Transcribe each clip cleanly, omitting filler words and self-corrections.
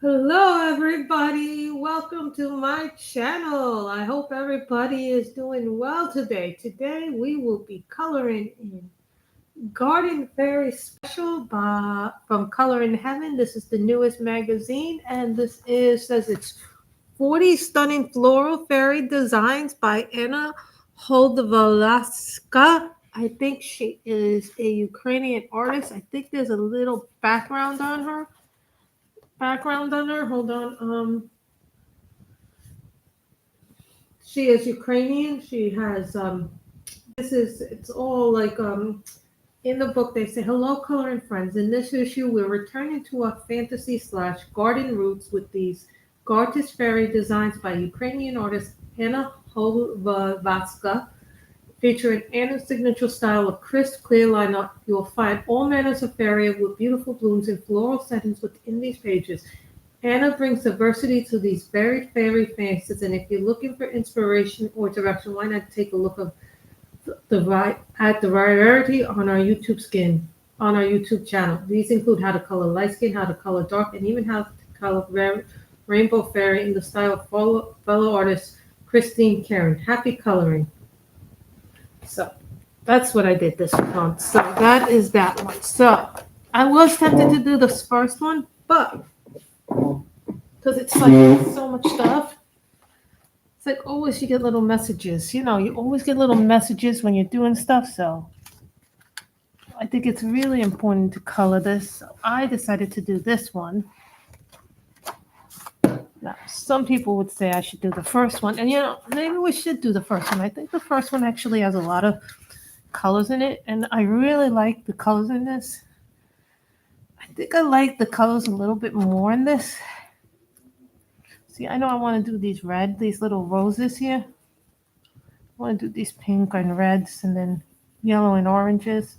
Hello, everybody. Welcome to my channel. I hope everybody is doing well today. Today, we will be coloring in Garden Fairy Special from Color in Heaven. This is the newest magazine, and says it's 40 stunning floral fairy designs by Anna Holdovalaska. I think she is a Ukrainian artist. I think there's a little background on her. Hold on. She is Ukrainian. She has it's all like in the book they say hello coloring friends. In this issue we're returning to our fantasy slash garden roots with these Gartis fairy designs by Ukrainian artist Anna Hovavatska. Featuring Anna's signature style of crisp, clear lineup, you'll find all manners of fairy with beautiful blooms and floral settings within these pages. Anna brings diversity to these very fairy faces, and if you're looking for inspiration or direction, why not take a look at the variety on our YouTube channel. These include how to color light skin, how to color dark, and even how to color rainbow fairy in the style of fellow artist Christine Karen. Happy coloring! So that's what I did this month. So that is that one. So I was tempted to do this first one, but because it's like so much stuff. It's like always you get little messages. You always get little messages when you're doing stuff. So I think it's really important to color this. So I decided to do this one. Now, some people would say I should do the first one. And maybe we should do the first one. I think the first one actually has a lot of colors in it. And I really like the colors in this. I think I like the colors a little bit more in this. See, I know I want to do these little roses here. I want to do these pink and reds and then yellow and oranges.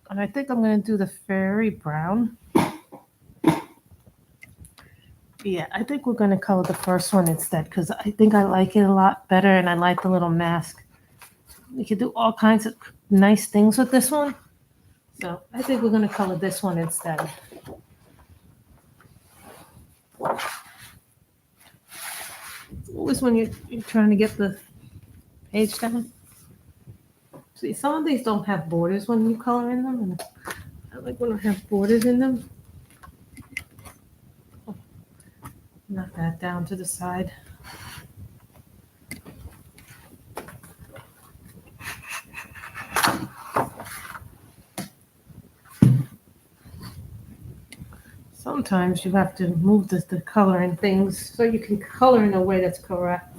And I think I'm going to do the fairy brown. Yeah, I think we're going to color the first one instead because I think I like it a lot better and I like the little mask. We could do all kinds of nice things with this one. So I think we're going to color this one instead. Always when you're trying to get the page down. See, some of these don't have borders when you color in them. And I like when I have borders in them. Knock that down to the side. Sometimes you have to move the color in things so you can color in a way that's correct.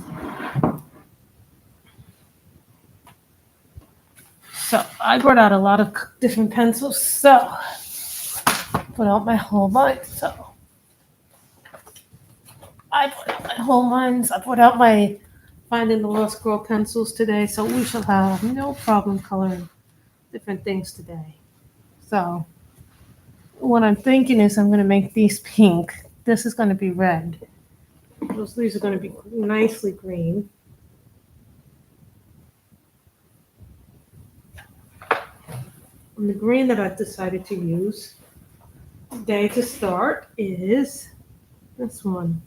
So I brought out a lot of different pencils. So put out my whole line. So I put out my whole lines. I put out my Finding the Lost Girl pencils today. So we shall have no problem coloring different things today. So what I'm thinking is I'm going to make these pink. This is going to be red. These are going to be nicely green. And the green that I've decided to use today to start is this one.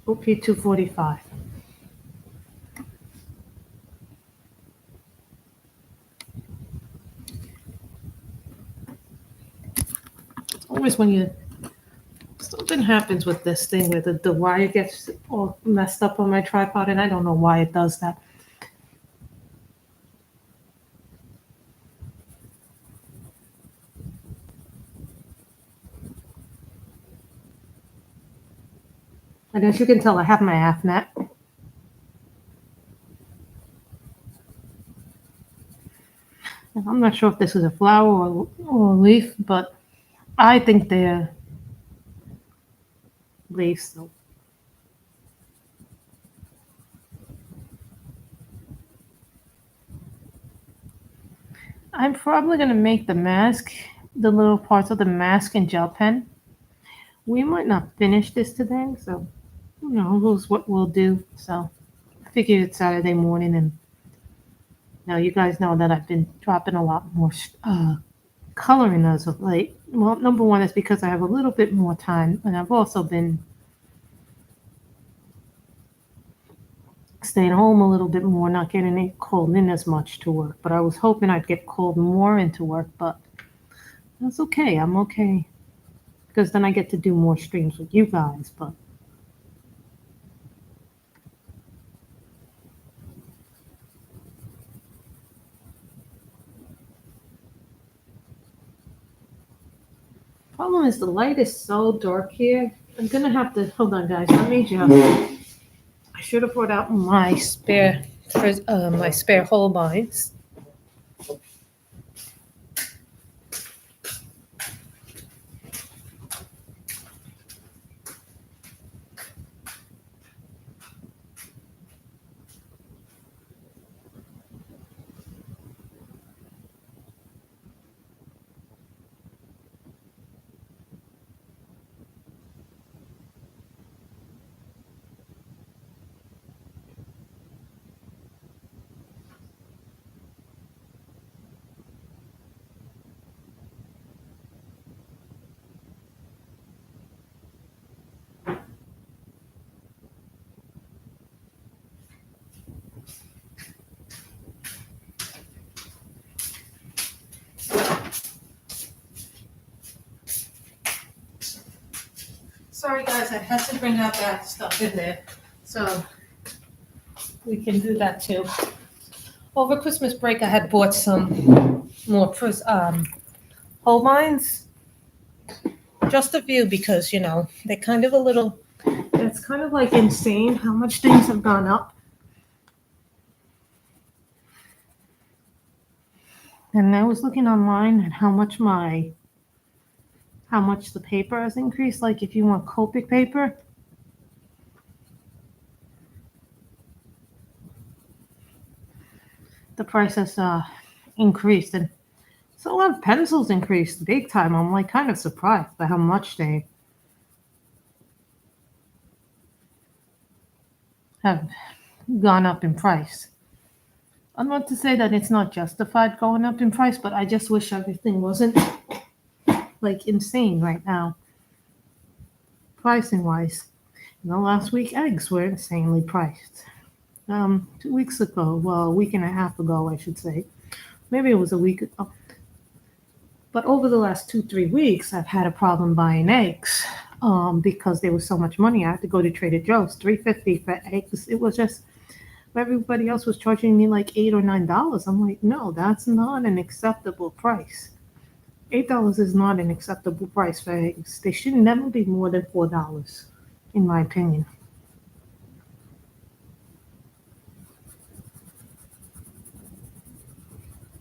OP245. Always when something happens with this thing where the wire gets all messed up on my tripod, and I don't know why it does that. And as you can tell, I have my half net. I'm not sure if this is a flower or a leaf, but I think they're leaves. So I'm probably going to make the mask, the little parts of the mask in gel pen. We might not finish this today, so who knows what we'll do. So I figured it's Saturday morning, and now you guys know that I've been dropping a lot more coloring as of late. Well, number one is because I have a little bit more time, and I've also been staying home a little bit more, not getting it called in as much to work. But I was hoping I'd get called more into work, but that's okay. I'm okay because then I get to do more streams with you guys. But problem is the light is so dark here. I'm gonna have to hold on, guys. Let me just. I should have brought out my spare Holbeins. Sorry, guys, I had to bring out that stuff in there, so we can do that too. Over Christmas break, I had bought some more Holbeins, just a few because they're kind of a little. It's kind of like insane how much things have gone up. And I was looking online at how much the paper has increased. Like if you want Copic paper, the price has increased, and so a lot of pencils increased big time. I'm like kind of surprised by how much they have gone up in price. I'm not to say that it's not justified going up in price, but I just wish everything wasn't like insane right now, pricing wise. Last week eggs were insanely priced. 2 weeks ago, well, a week and a half ago, I should say. Maybe it was a week ago. But over the last 2, 3 weeks, I've had a problem buying eggs because there was so much money. I had to go to Trader Joe's, $3.50 for eggs. It was just everybody else was charging me like $8 or $9. I'm like, no, that's not an acceptable price. $8 is not an acceptable price for eggs. They should never be more than $4, in my opinion.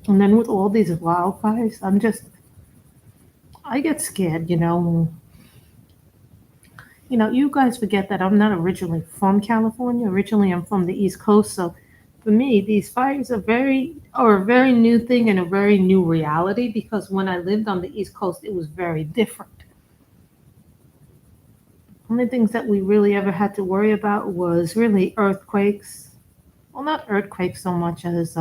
And then with all these wildfires, I get scared, you guys forget that I'm not originally from California. Originally, I'm from the East Coast. So for me, these fires are a very new thing and a very new reality because when I lived on the East Coast, it was very different. Only things that we really ever had to worry about was really earthquakes. Well, not earthquakes so much as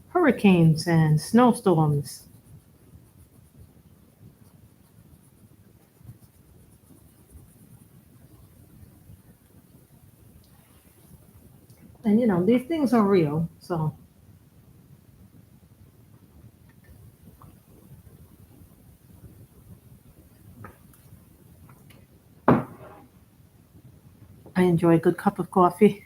hurricanes and snowstorms. And these things are real. So I enjoy a good cup of coffee.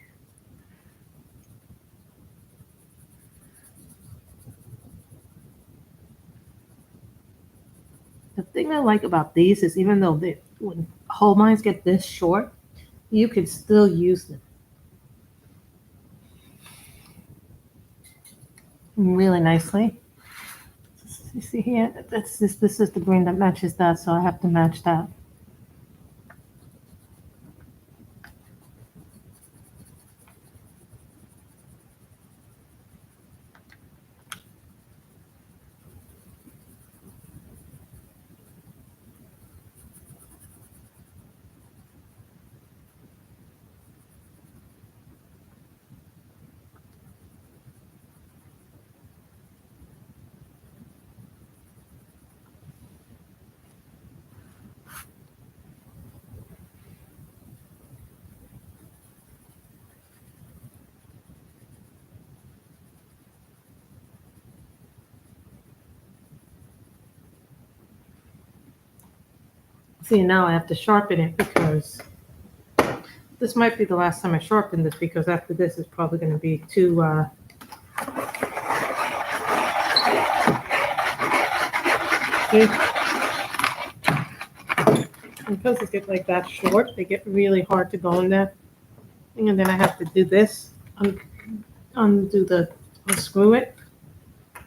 The thing I like about these is even though when whole mines get this short, you can still use them really nicely. You see here, this is the green that matches that, so I have to match that. See, now I have to sharpen it because this might be the last time I sharpen this, because after this it's probably going to be too because they get like that short, they get really hard to go in there. And then I have to do this, undo the, unscrew it.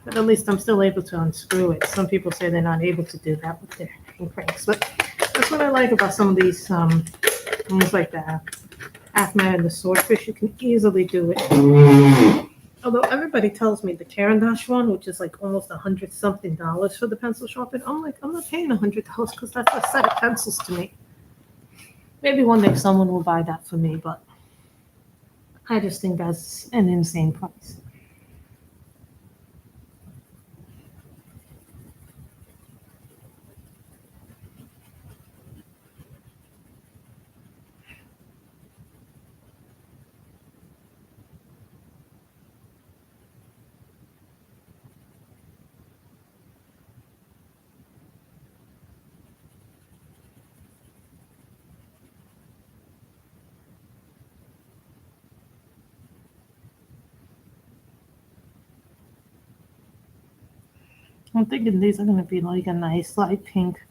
But at least I'm still able to unscrew it. Some people say they're not able to do that with their hand cranks. But that's what I like about some of these, almost like the Afmat and the Swordfish. You can easily do it. Although everybody tells me the Carandash one, which is like almost $100-something for the pencil sharpener, I'm like, I'm not paying $100 because that's a set of pencils to me. Maybe one day someone will buy that for me, but I just think that's an insane price. I'm thinking these are going to be like a nice light pink.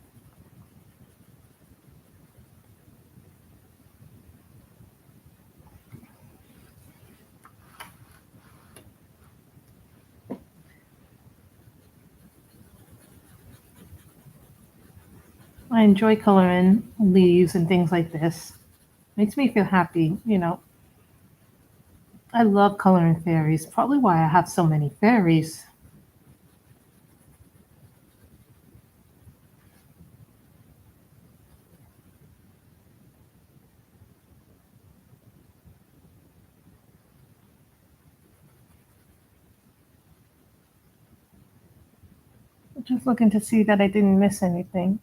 I enjoy coloring leaves and things like this. Makes me feel happy, you know. I love coloring fairies. Probably why I have so many fairies. Just looking to see that I didn't miss anything.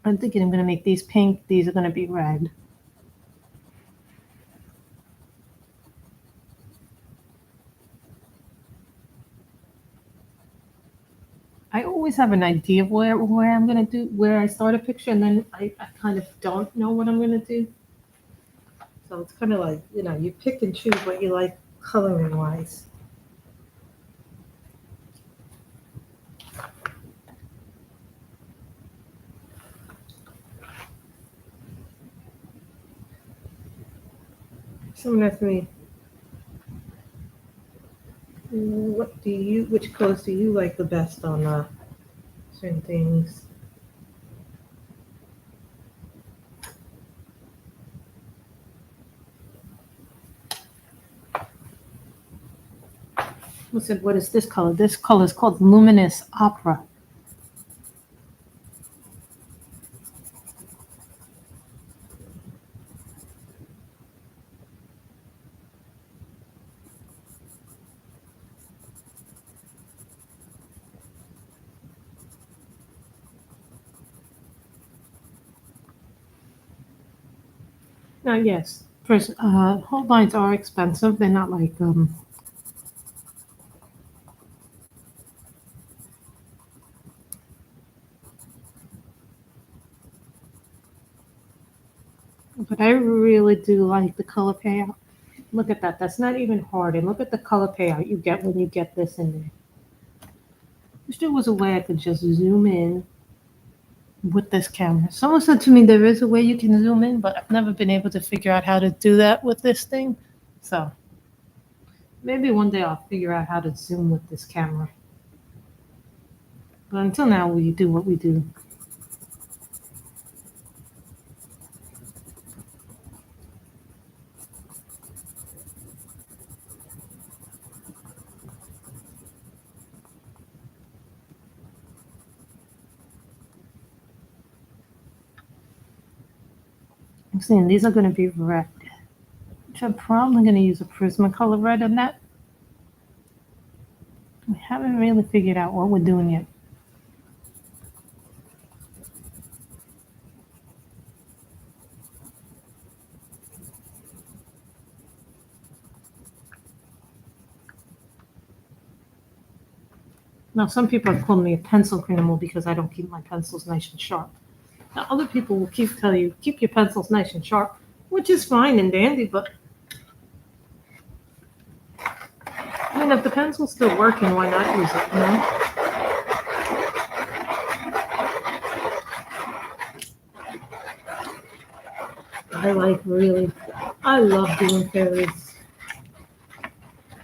I'm thinking I'm going to make these pink. These are going to be red. I always have an idea of where I'm going to do, where I start a picture, and then I kind of don't know what I'm going to do. So it's kind of like, you know, you pick and choose what you like coloring wise. Someone asked me, which colors do you like the best on certain things? I said, what is this color? This color is called Luminous Opera. Now, yes, first, hold lines are expensive. They're not like but I really do like the color payout. Look at that. That's not even hard. And look at the color payout you get when you get this in there. Wish there was a way I could just zoom in with this camera. Someone said to me there is a way you can zoom in, but I've never been able to figure out how to do that with this thing. So maybe one day I'll figure out how to zoom with this camera. But until now, we do what we do. I'm saying these are going to be red, which I'm probably going to use a Prismacolor red on that. We haven't really figured out what we're doing yet. Now, some people have called me a pencil criminal because I don't keep my pencils nice and sharp. Now, other people will tell you, keep your pencils nice and sharp, which is fine and dandy, but I mean, if the pencil's still working, why not use it, you know? I love doing fairies.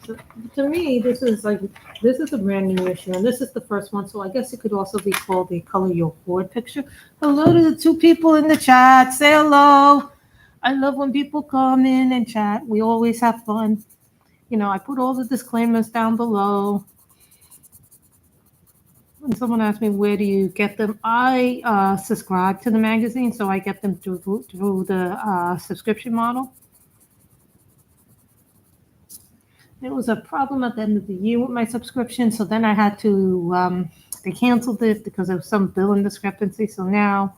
So, to me, this is a brand new issue, and this is the first one, so I guess it could also be called a color your board picture. Hello to the two people in the chat. Say hello. I love when people come in and chat. We always have fun. You know, I put all the disclaimers down below. When someone asks me where do you get them, I subscribe to the magazine, so I get them through the subscription model. There was a problem at the end of the year with my subscription, so then I had to they canceled it because of some billing discrepancy. So now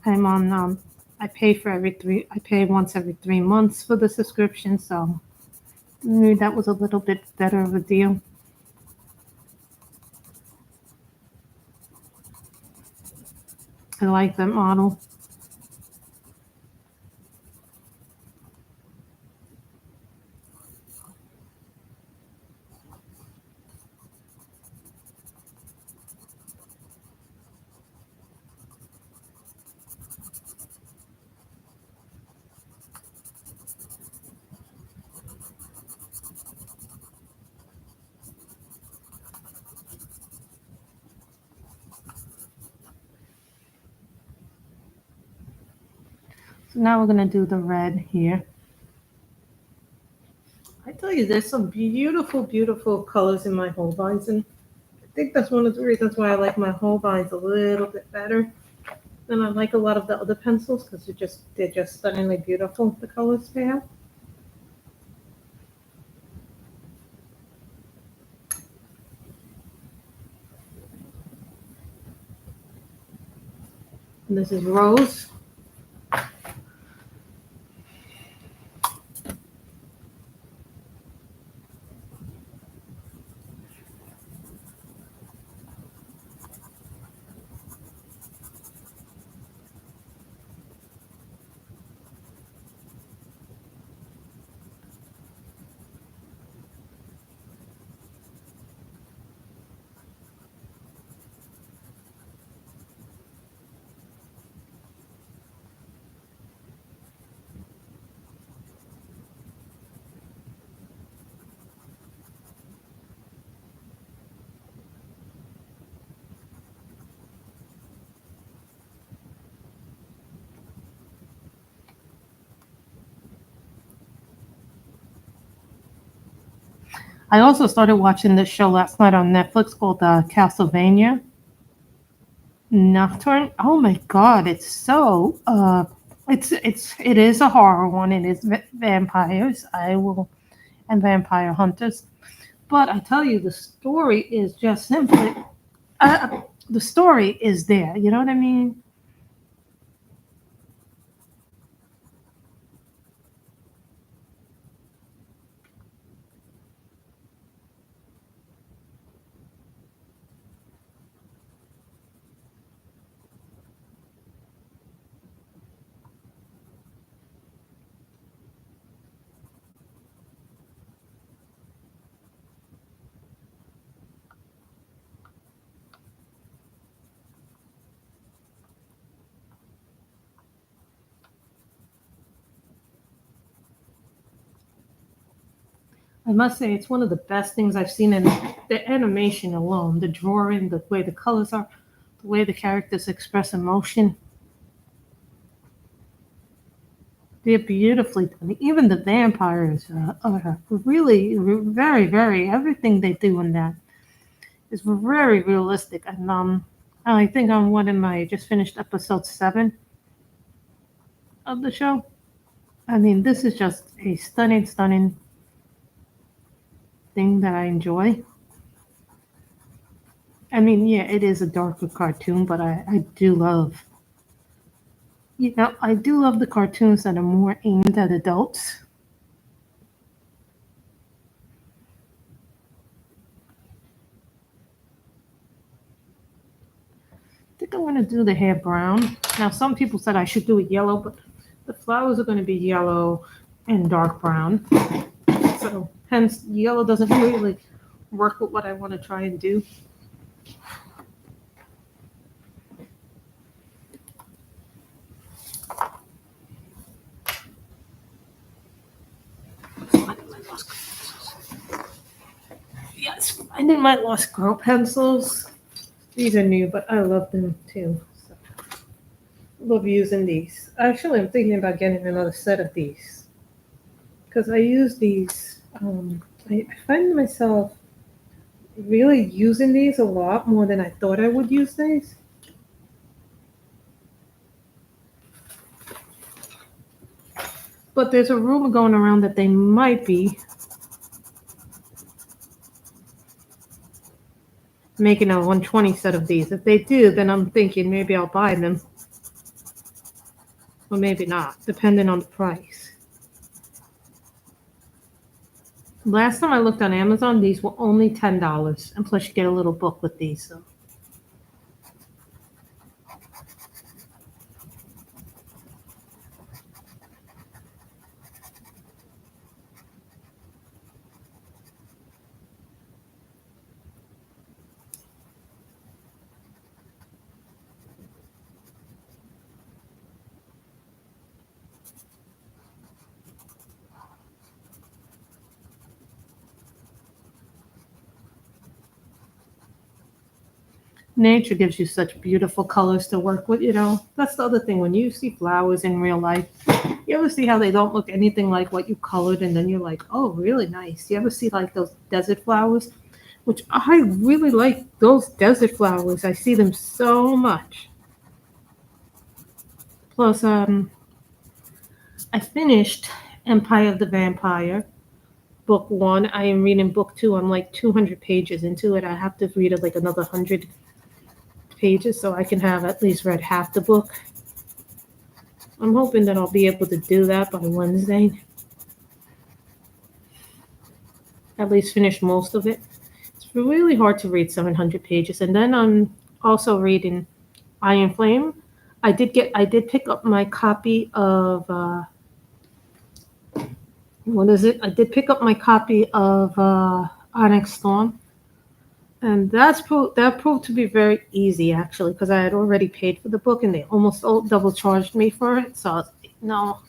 I'm on I pay once every 3 months for the subscription, so that was a little bit better of a deal. I like that model. So now we're going to do the red here. I tell you, there's some beautiful, beautiful colors in my Holbeins, and I think that's one of the reasons why I like my Holbeins a little bit better than I like a lot of the other pencils, because they're just stunningly beautiful, the colors they have. And this is Rose. I also started watching this show last night on Netflix called Castlevania Nocturne. Oh my God, it's so it is a horror one. It is vampires. And vampire hunters. But I tell you, the story is just simply the story is there. You know what I mean? I must say, it's one of the best things I've seen in the animation alone. The drawing, the way the colors are, the way the characters express emotion. They're beautifully done. Even the vampires are really very, very, everything they do in that is very realistic. And I think I just finished episode 7 of the show. I mean, this is just a stunning, stunning thing that I enjoy. I mean, yeah, it is a darker cartoon, but I do love, I do love the cartoons that are more aimed at adults. think I'm going to do the hair brown. Now, some people said I should do it yellow, but the flowers are going to be yellow and dark brown. So, hence, yellow doesn't really work with what I want to try and do. Yes, I did my Lost Girl pencils. These are new, but I love them too. So, love using these. Actually, I'm thinking about getting another set of these because I use these. I find myself really using these a lot more than I thought I would use these. But there's a rumor going around that they might be making a 120 set of these. If they do, then I'm thinking maybe I'll buy them. Or maybe not, depending on the price. Last time I looked on Amazon, these were only $10. And plus you get a little book with these. So. Nature gives you such beautiful colors to work with, you know. That's the other thing. When you see flowers in real life, you ever see how they don't look anything like what you colored and then you're like, oh, really nice. You ever see like those desert flowers? Which I really like those desert flowers. I see them so much. Plus, I finished Empire of the Vampire, book 1. I am reading book 2. I'm like 200 pages into it. I have to read it like another 100 pages so I can have at least read half the book. I'm hoping that I'll be able to do that by Wednesday. At least finish most of it. It's really hard to read 700 pages. And then I'm also reading Iron Flame. I did pick up my copy of what is it? I did pick up my copy of Onyx Storm. And that proved to be very easy, actually, because I had already paid for the book, and they almost all double charged me for it. So, I was like, no.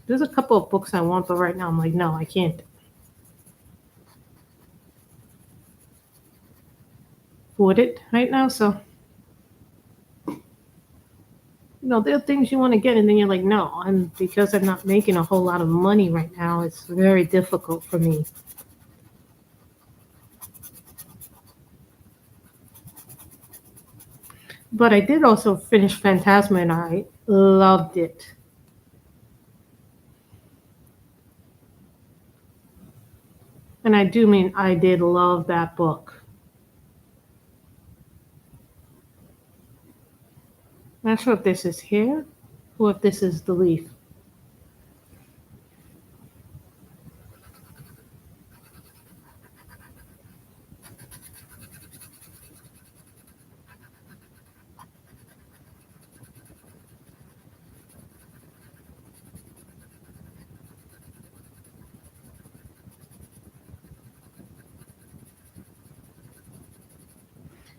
There's a couple of books I want, but right now I'm like, no, I can't afford it right now. So, there are things you want to get, and then you're like, no. And because I'm not making a whole lot of money right now, it's very difficult for me. But I did also finish Phantasma, and I loved it. And I do mean I did love that book. I'm not sure if this is here or if this is the leaf.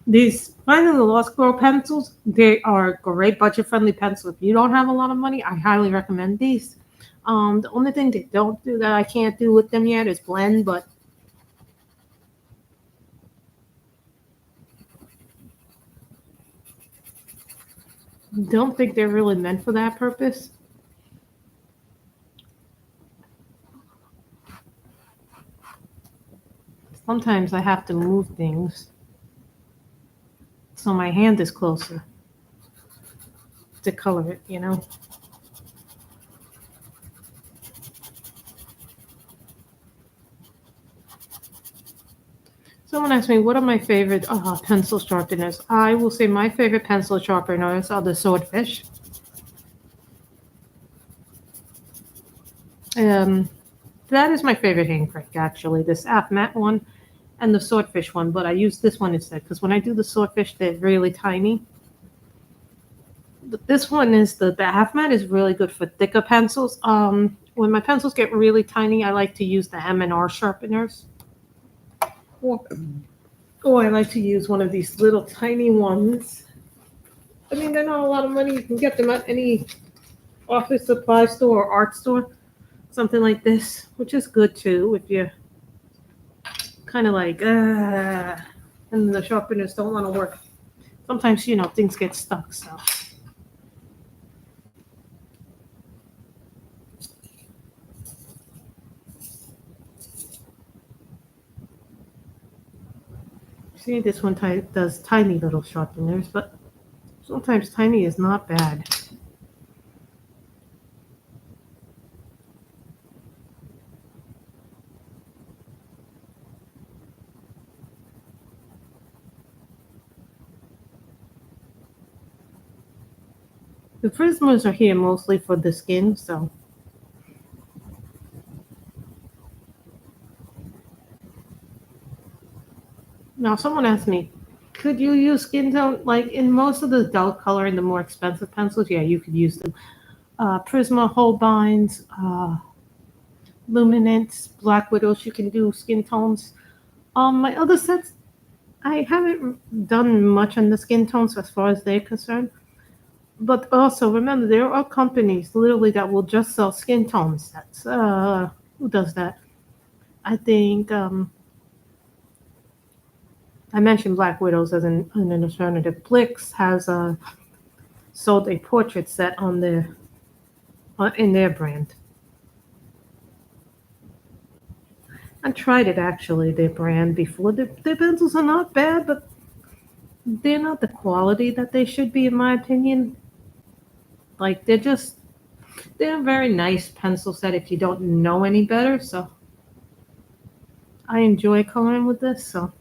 These Finding the Lost Girl pencils, they are great budget-friendly pencils. If you don't have a lot of money, I highly recommend these. The only thing they don't do that I can't do with them yet is blend, but don't think they're really meant for that purpose. Sometimes I have to move things so my hand is closer to color it, you know. Someone asked me, what are my favorite pencil sharpeners? I will say my favorite pencil sharpeners are the Swordfish. That is my favorite hand crank, actually. This half matte one and the swordfish one, but I use this one instead because when I do the swordfish, they're really tiny. But this one is the half matte is really good for thicker pencils. When my pencils get really tiny, I like to use the M&R sharpeners. Or I like to use one of these little tiny ones. I mean, they're not a lot of money. You can get them at any office supply store or art store, something like this, which is good too if you're kind of like, and the sharpeners don't want to work. Sometimes, things get stuck, so. See, this one does tiny little sharpeners, but sometimes tiny is not bad. The Prismas are here mostly for the skin, so. Now, someone asked me, could you use skin tone? Like in most of the dull color and the more expensive pencils, yeah, you could use them. Prisma, Holbeins, Luminance, Black Widows, you can do skin tones. My other sets, I haven't done much on the skin tones as far as they're concerned. But also remember, there are companies literally that will just sell skin tone sets. Who does that? I think I mentioned Black Widows as an alternative. Blix has sold a portrait set on their in their brand. I tried it actually, their brand before. Their pencils are not bad, but they're not the quality that they should be, in my opinion. Like they're a very nice pencil set if you don't know any better. So I enjoy coloring with this. So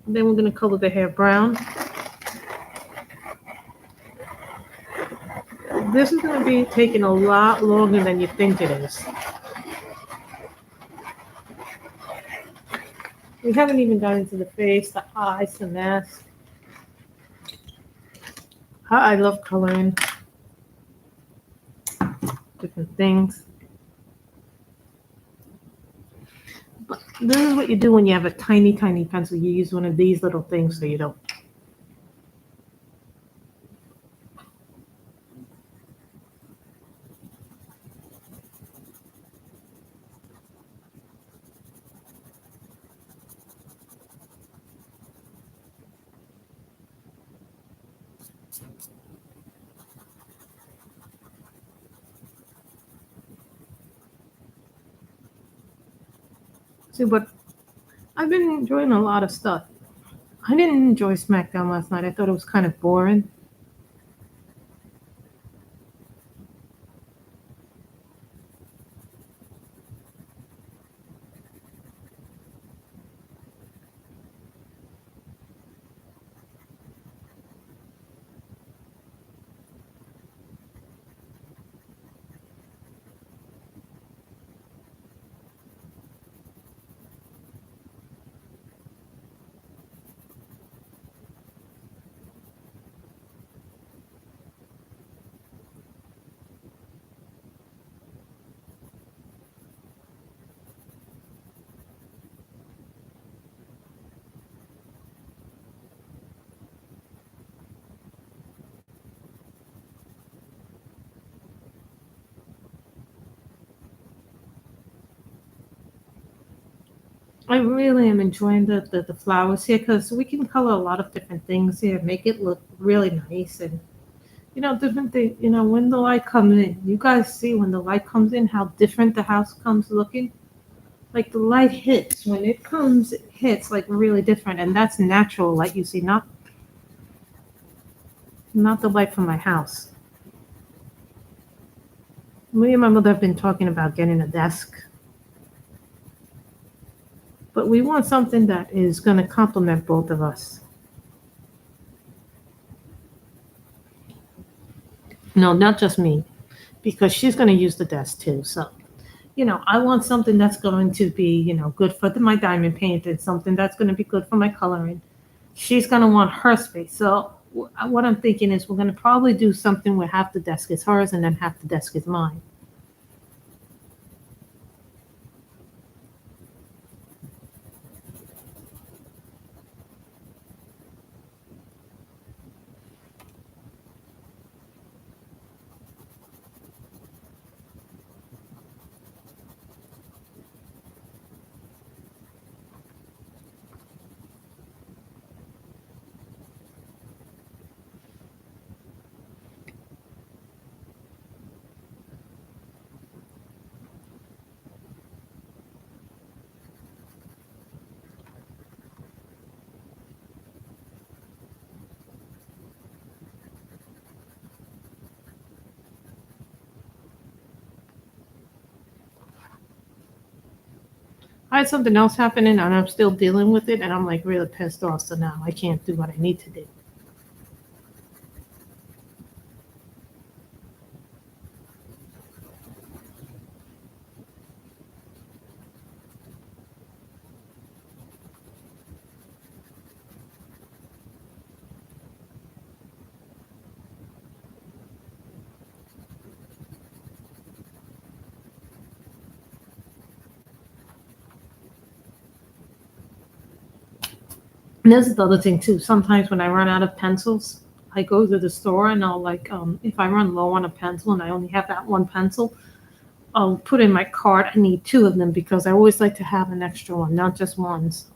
then we're gonna color the hair brown. This is gonna be taking a lot longer than you think it is. We haven't even gotten into the face, the eyes, the mask. I love coloring different things. But this is what you do when you have a tiny, tiny pencil. You use one of these little things so you don't. See, but I've been enjoying a lot of stuff. I didn't enjoy SmackDown last night. I thought it was kind of boring. I really am enjoying the flowers here because we can color a lot of different things here, make it look really nice and different things. When the light comes in, you guys see when the light comes in how different the house comes looking. Like the light hits when it hits like really different, and that's natural light you see, not the light from my house. Me and my mother have been talking about getting a desk. But we want something that is going to complement both of us. No, not just me, because she's going to use the desk too. So, I want something that's going to be, good for my diamond painting, something that's going to be good for my coloring. She's going to want her space. So, what I'm thinking is we're going to probably do something where half the desk is hers and then half the desk is mine. I had something else happening and I'm still dealing with it and I'm like really pissed off. So now I can't do what I need to do. And this is the other thing too. Sometimes when I run out of pencils, I go to the store and I'll like if I run low on a pencil and I only have that one pencil, I'll put in my cart I need two of them because I always like to have an extra one, not just ones.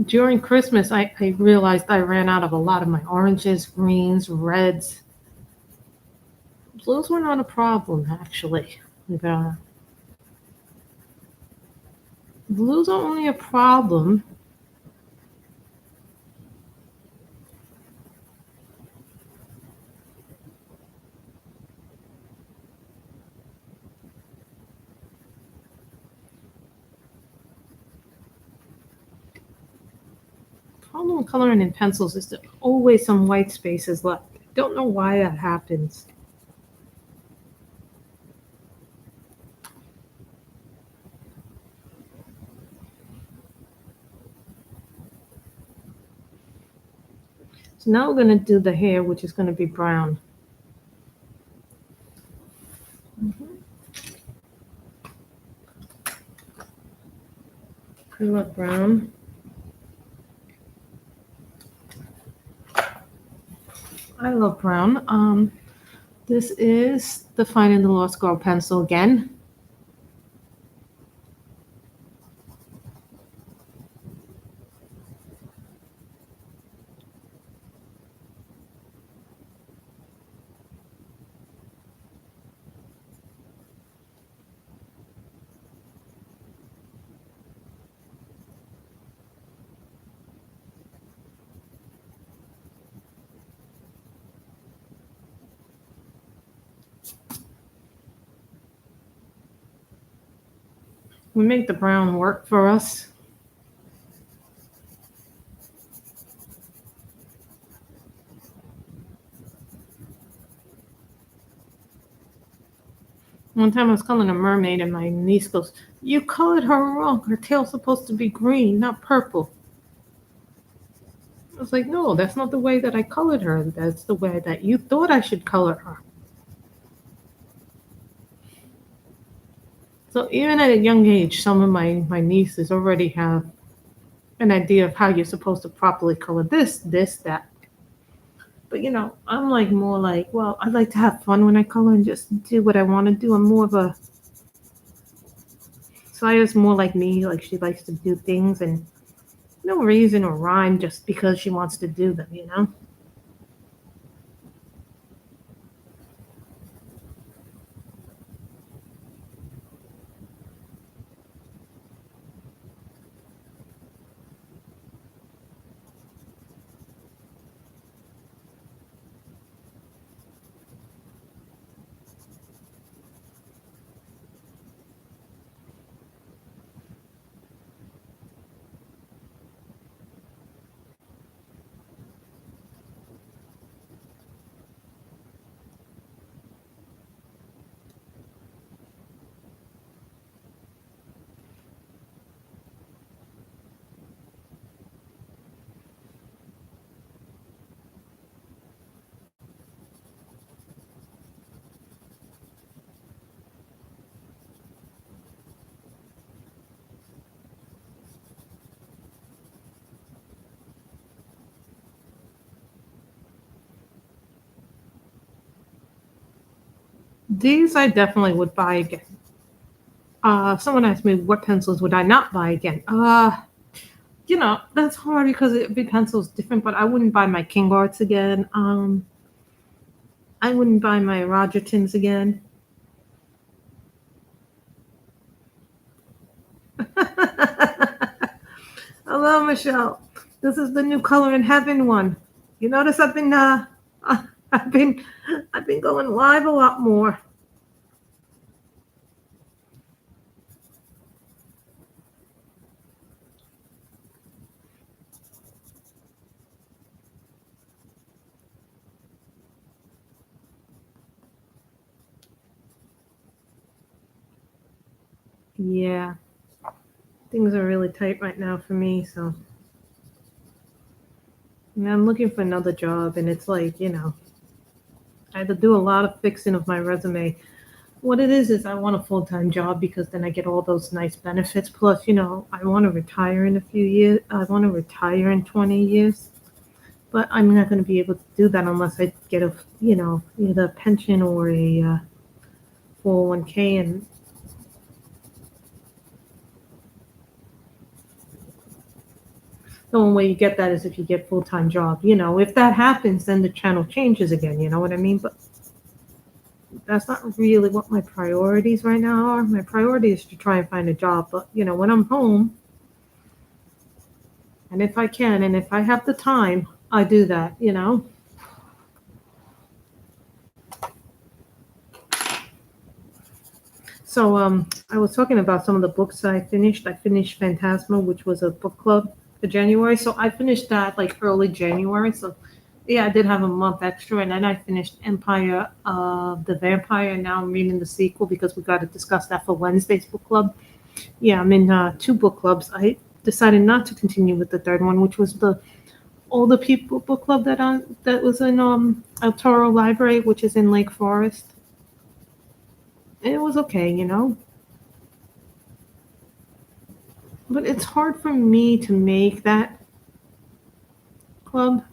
During Christmas, I realized I ran out of a lot of my oranges, greens, reds. Blues were not a problem actually. The blues are only a problem. Problem with coloring in pencils is there always some white spaces left. I don't know why that happens. So now we're going to do the hair, which is going to be brown. I love brown. I love brown. This is the Finding the Lost Girl pencil again. We make the brown work for us. One time I was coloring a mermaid and my niece goes, "You colored her wrong. Her tail's supposed to be green, not purple." I was like, "No, that's not the way that I colored her. That's the way that you thought I should color her." So even at a young age, some of my nieces already have an idea of how you're supposed to properly color this, that. But I'm like more like, well, I like to have fun when I color and just do what I want to do. I'm more of a Saya's more like me, like she likes to do things and no reason or rhyme just because she wants to do them. These I definitely would buy again. Someone asked me what pencils would I not buy again. That's hard because every pencil is different. But I wouldn't buy my King Arts again. I wouldn't buy my Rogertons again. Hello, Michelle. This is the new Color in Heaven one. You notice I've been I've been going live a lot more. Yeah, things are really tight right now for me. So I'm looking for another job, and it's like I had to do a lot of fixing of my resume. What it is I want a full-time job because then I get all those nice benefits. Plus, I want to retire in a few years. I want to retire in 20 years. But I'm not going to be able to do that unless I get either a pension or a 401k. And the only way you get that is if you get full-time job. If that happens, then the channel changes again. You know what I mean? But that's not really what my priorities right now are. My priority is to try and find a job. But when I'm home, and if I can, and if I have the time, I do that. So I was talking about some of the books I finished. I finished Phantasma, which was a book club for January. So I finished that like early January. So yeah, I did have a month extra, and then I finished Empire of the Vampire. And now I'm reading the sequel because we got to discuss that for Wednesday's book club. Yeah, I'm in two book clubs. I decided not to continue with the third one, which was the Older People book club that was in El Toro Library, which is in Lake Forest. It was okay. But it's hard for me to make that club.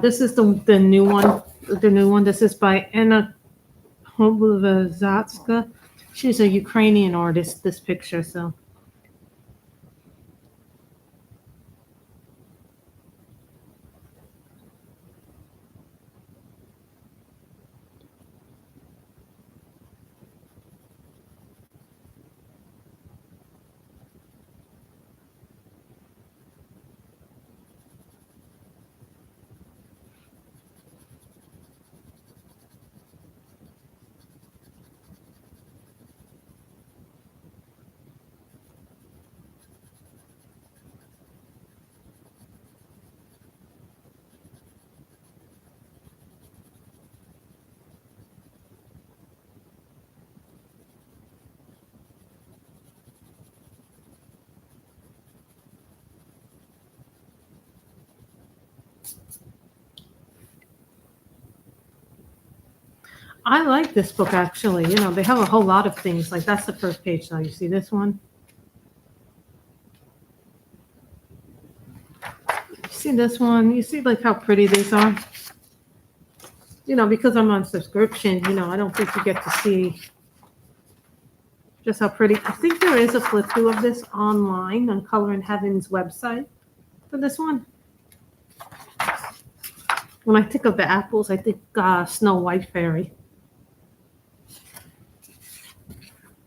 This is the new one. The new one. This is by Anna Hoblazatska. She's a Ukrainian artist. This picture. So I like this book actually. They have a whole lot of things. Like that's the first page. Now you see this one. You see this one. You see like how pretty these are. Because I'm on subscription. I don't think you get to see just how pretty. I think there is a flip through of this online on Color in Heaven's website for this one. When I think of the apples, I think Snow White Fairy.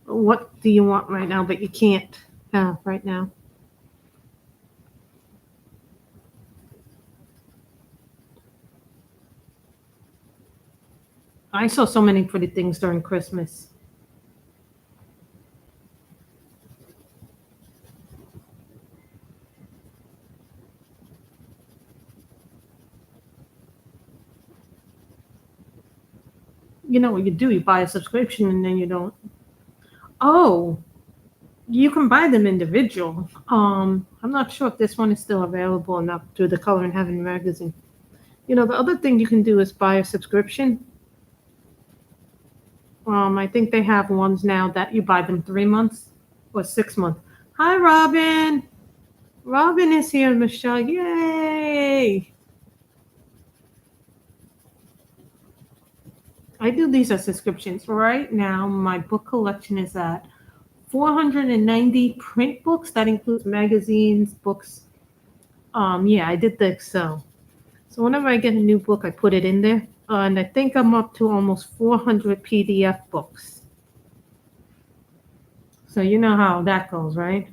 What do you want right now, but you can't have right now? I saw so many pretty things during Christmas. you know what you do? You buy a subscription and then you don't. Oh, you can buy them individual. I'm not sure if this one is still available or not through the Color in Heaven magazine. You know, the other thing you can do is buy a subscription. I think they have ones now that you buy them 3 months or 6 months. Hi, Robin. Robin is here, Michelle. Yay! I do these as subscriptions. Right now, my book collection is at 490 print books. That includes magazines, books. Yeah, I did the Excel. So whenever I get a new book, I put it in there. And I think I'm up to almost 400 PDF books. So you know how that goes, right?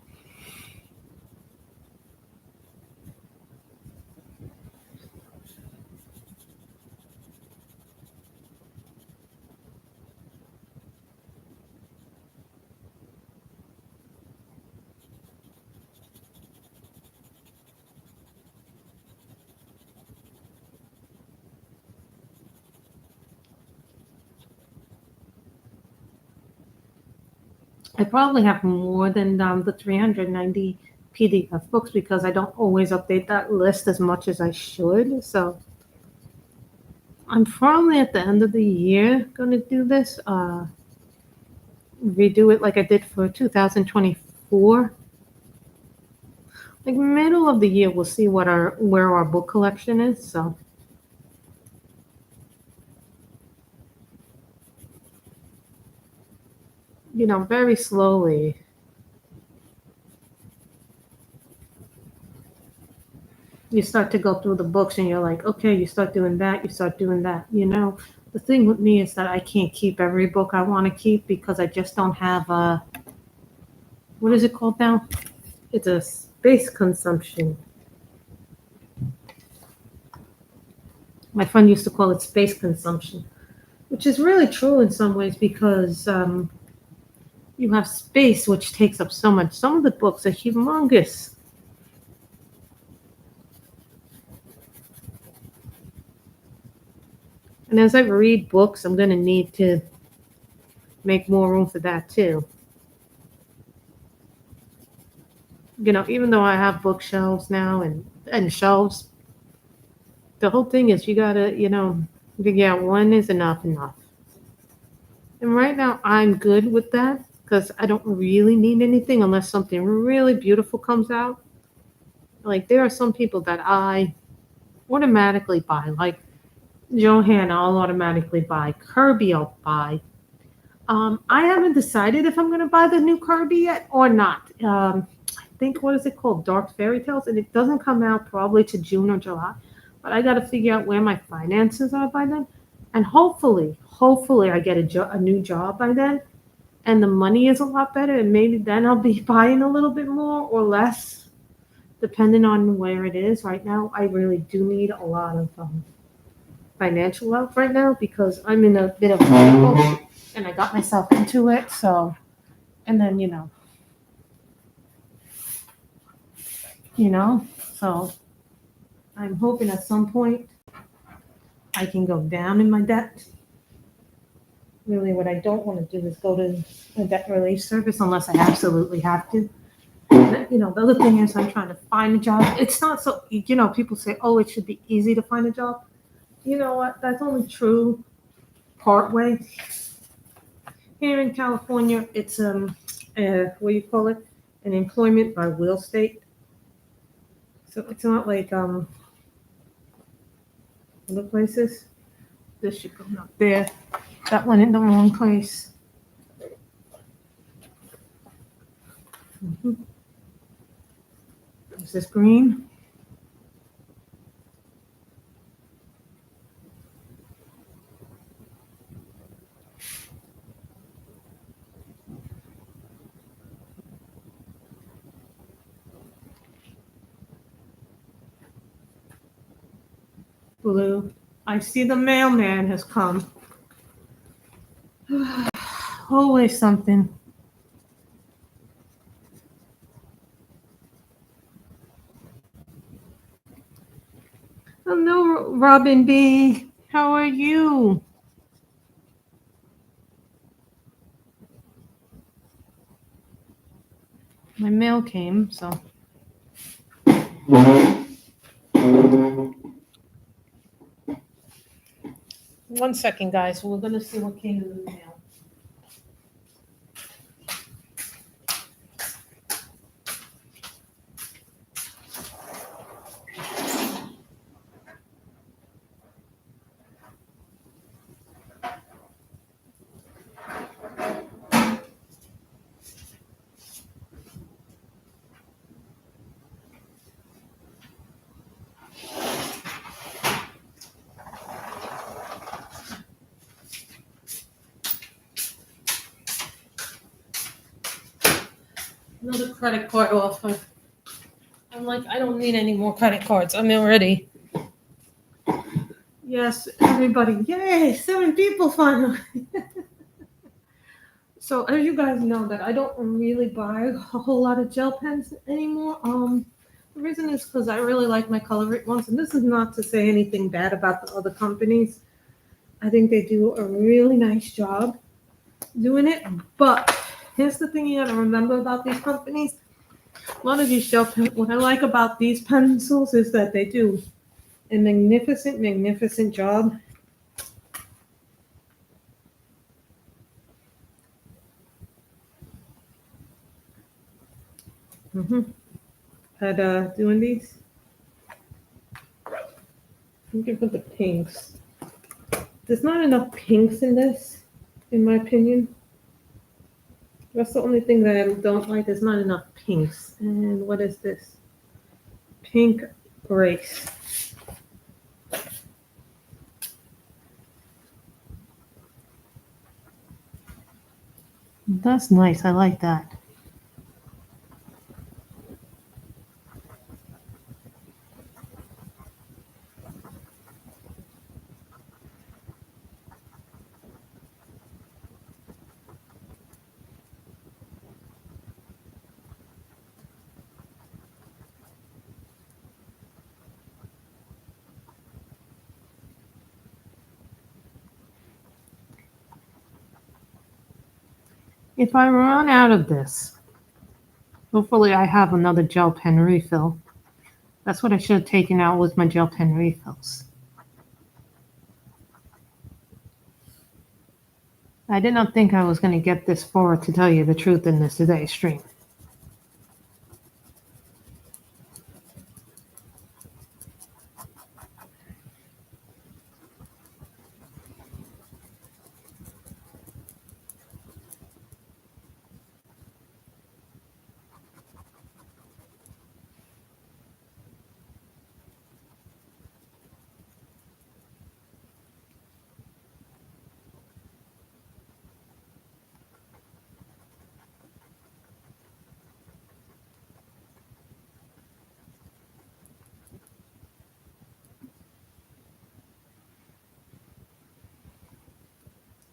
I probably have more than the 390 PDF books because I don't always update that list as much as I should. So I'm probably at the end of the year going to do this. Redo it like I did for 2024. Like middle of the year, we'll see where our book collection is. So you know, very slowly. You start to go through the books and you're like, okay, you start doing that, you start doing that. You know, the thing with me is that I can't keep every book I want to keep because I just don't have a, what is it called now? It's a space consumption. My friend used to call it space consumption, which is really true in some ways because you have space which takes up so much. Some of the books are humongous. And as I read books, I'm going to need to make more room for that too. You know, even though I have bookshelves now and shelves, the whole thing is you gotta, you know, yeah, one is enough. And right now I'm good with that because I don't really need anything unless something really beautiful comes out. Like there are some people that I automatically buy, like Johanna, I'll automatically buy. Kirby, I'll buy. I haven't decided if I'm going to buy the new Kirby yet or not. I think, what is it called? Dark Fairy Tales. And it doesn't come out probably to June or July. But I got to figure out where my finances are by then. And hopefully I get a new job by then. And the money is a lot better. And maybe then I'll be buying a little bit more or less, depending on where it is. Right now, I really do need a lot of financial help right now because I'm in a bit of a pickle and I got myself into it. So, and then, so I'm hoping at some point I can go down in my debt. Really, what I don't want to do is go to a debt relief service unless I absolutely have to. The other thing is I'm trying to find a job. It's not so, people say, oh, it should be easy to find a job. You know what? That's only true part way. Here in California, it's what do you call it? An employment by will state. So it's not like other places. This should go up there. That went in the wrong place. Is this green? Blue. I see the mailman has come. Always something. Hello, Robin B. How are you? My mail came, so. One second, guys. We're gonna see what came in the mail. Another credit card offer. I'm like, I don't need any more credit cards. I'm already. Yes, everybody. Yay, 7 people finally. So as you guys know that I don't really buy a whole lot of gel pens anymore. The reason is because I really like my Color It ones, and this is not to say anything bad about the other companies. I think they do a really nice job doing it. But here's the thing you gotta remember about these companies. A lot of these gel pens, what I like about these pencils is that they do a magnificent job. At doing these. I'm looking for the pinks. There's not enough pinks in this, in my opinion. That's the only thing that I don't like. There's not enough pinks. And what is this? Pink Grace. That's nice. I like that. If I run out of this, hopefully I have another gel pen refill. That's what I should have taken out with my gel pen refills. I did not think I was going to get this far, to tell you the truth, in this today's stream.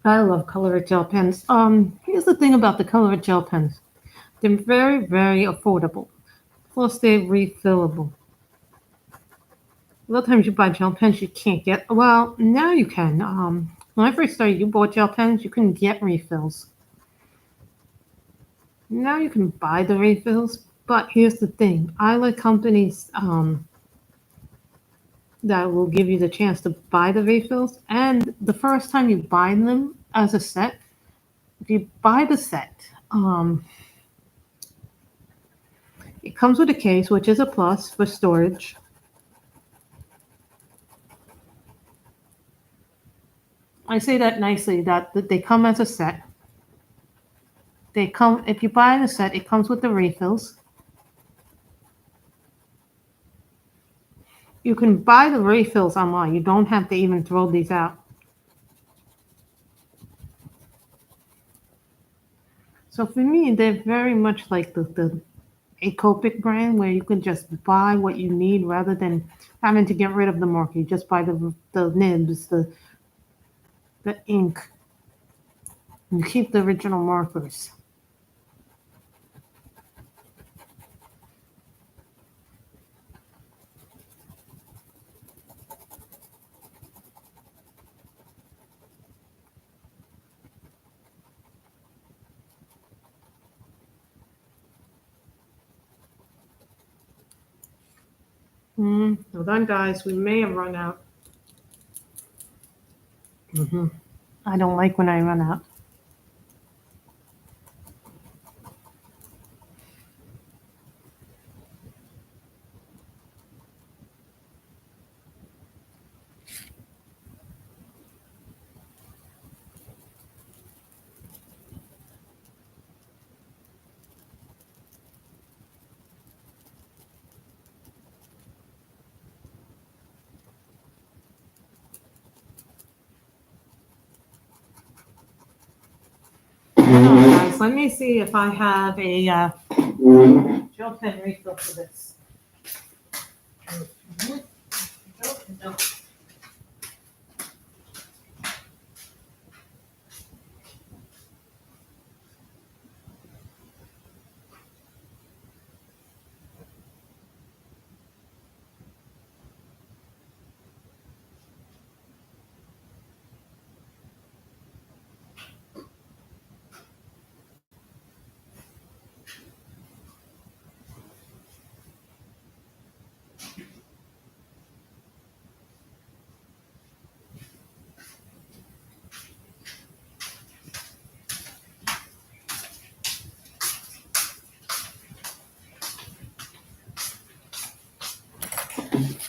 I love Color It gel pens. Here's the thing about the Color It gel pens. They're very affordable. Plus, they're refillable. A lot of times you buy gel pens you can't get. Well, now you can. When I first started, you bought gel pens, you couldn't get refills. Now you can buy the refills, but here's the thing. I like companies that will give you the chance to buy the refills, and the first time you buy them as a set, if you buy the set, it comes with a case, which is a plus for storage. I say that nicely, that they come as a set. They come, if you buy the set, it comes with the refills. You can buy the refills online. You don't have to even throw these out. So for me, they're very much like the a Copic brand, where you can just buy what you need rather than having to get rid of the marker. You just buy the nibs, the ink. You keep the original markers. Hold on, guys. We may have run out. I don't like when I run out. Guys, let me see if I have a gel pen refill for this.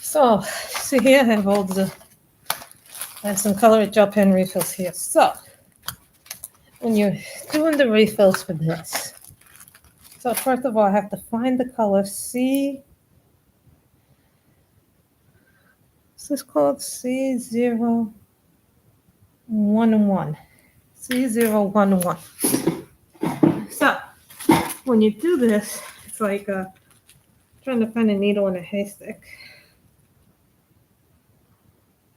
So, see here, I have I have some colored gel pen refills here. So, when you're doing the refills for this, so first of all, I have to find the color C. Is this called C011? C011. So, when you do this, it's like trying to find a needle in a haystack.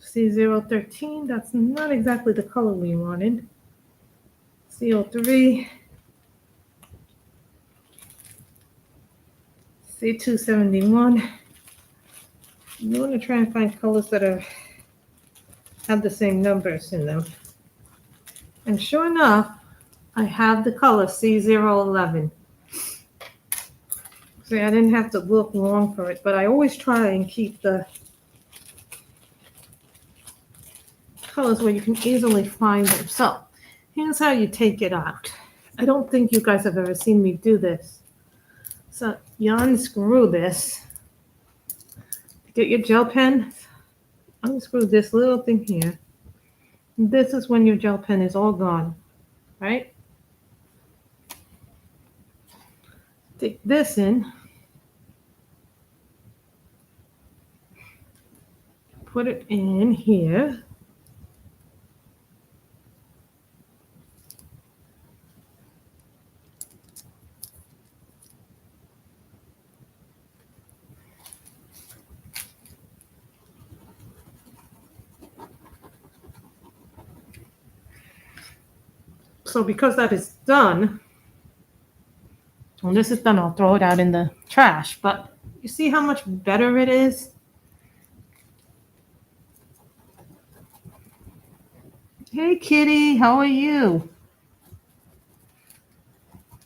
C013, that's not exactly the color we wanted. C03, C271. You want to try and find colors that have the same numbers in them. And sure enough, I have the color C011. See, I didn't have to look long for it, but I always try and keep the colors where you can easily find them. So, here's how you take it out. I don't think you guys have ever seen me do this. So, you unscrew this. Get your gel pen, unscrew this little thing here. This is when your gel pen is all gone, right? Take this in. Put it in here. So because that is done, when this is done, I'll throw it out in the trash. But you see how much better it is? Hey, kitty, how are you?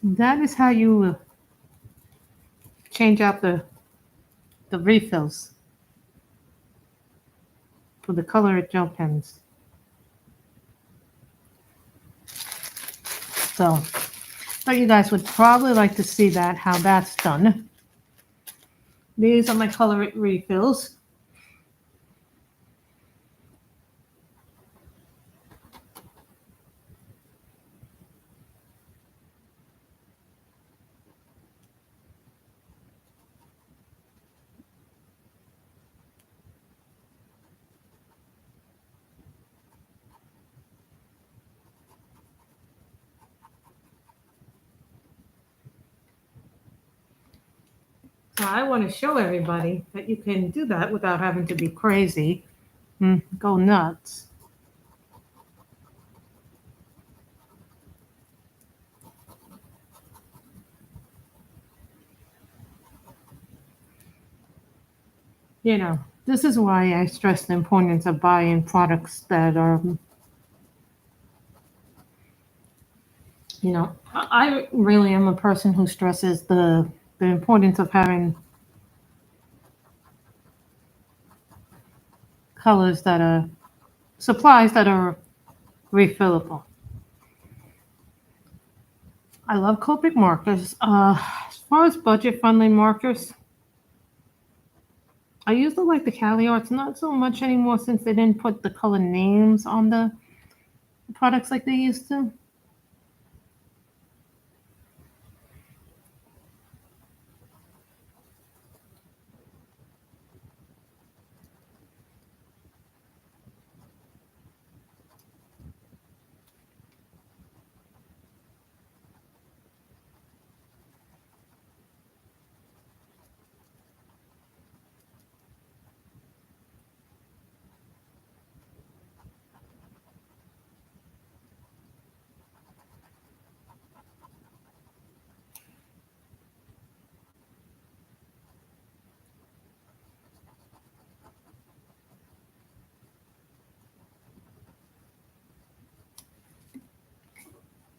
That is how you change out the refills for the colored gel pens. So, but you guys would probably like to see that, how that's done. These are my color refills. So I want to show everybody that you can do that without having to be crazy. Go nuts. You know, this is why I stress the importance of buying products that are, you know, I really am a person who stresses the importance of having colors that are supplies that are refillable. I love Copic markers. As far as budget-friendly markers, I used to like the Cali Arts, not so much anymore since they didn't put the color names on the products like they used to.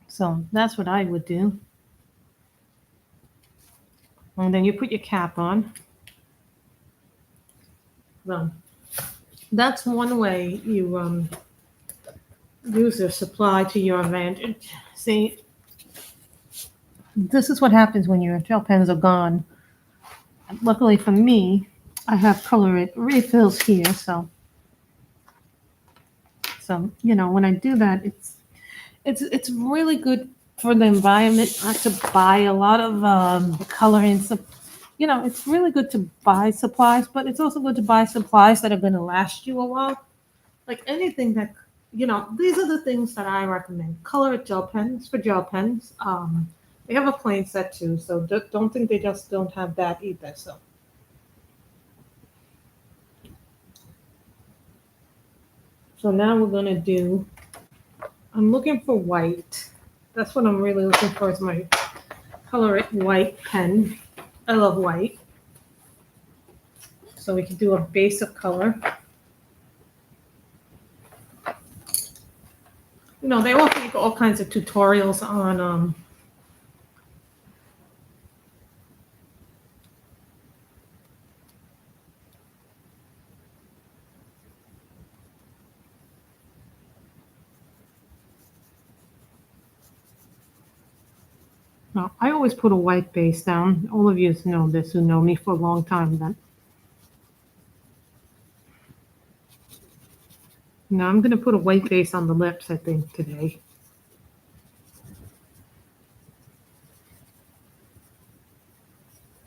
So that's what I would do. And then you put your cap on. Well, that's one way you use the supply to your advantage. See, this is what happens when your gel pens are gone. Luckily for me, I have color refills here, so when I do that, it's really good for the environment not to buy a lot of coloring. So, it's really good to buy supplies, but it's also good to buy supplies that are going to last you a while. Like anything that, these are the things that I recommend. Color gel pens for gel pens. They have a plain set too, so don't think they just don't have that either. So now we're gonna do. I'm looking for white. That's what I'm really looking for. Is my color it white pen. I love white. So we can do a base of color. They offer all kinds of tutorials on no, I always put a white base down. All of you know this who know me for a long time. Then now I'm going to put a white base on the lips, I think, today.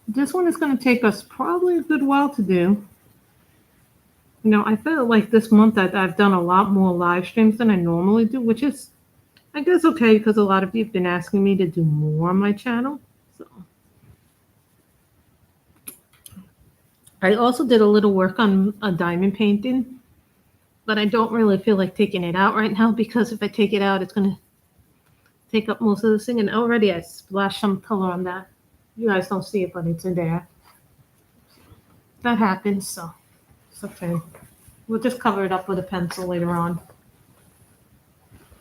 This one is going to take us probably a good while to do. I feel like this month that I've done a lot more live streams than I normally do, which is, I guess, okay because a lot of you have been asking me to do more on my channel. So I also did a little work on a diamond painting, but I don't really feel like taking it out right now because if I take it out, it's going to take up most of this thing. And already I splashed some color on that. You guys don't see it, but it's in there. That happens, so it's okay. We'll just cover it up with a pencil later on.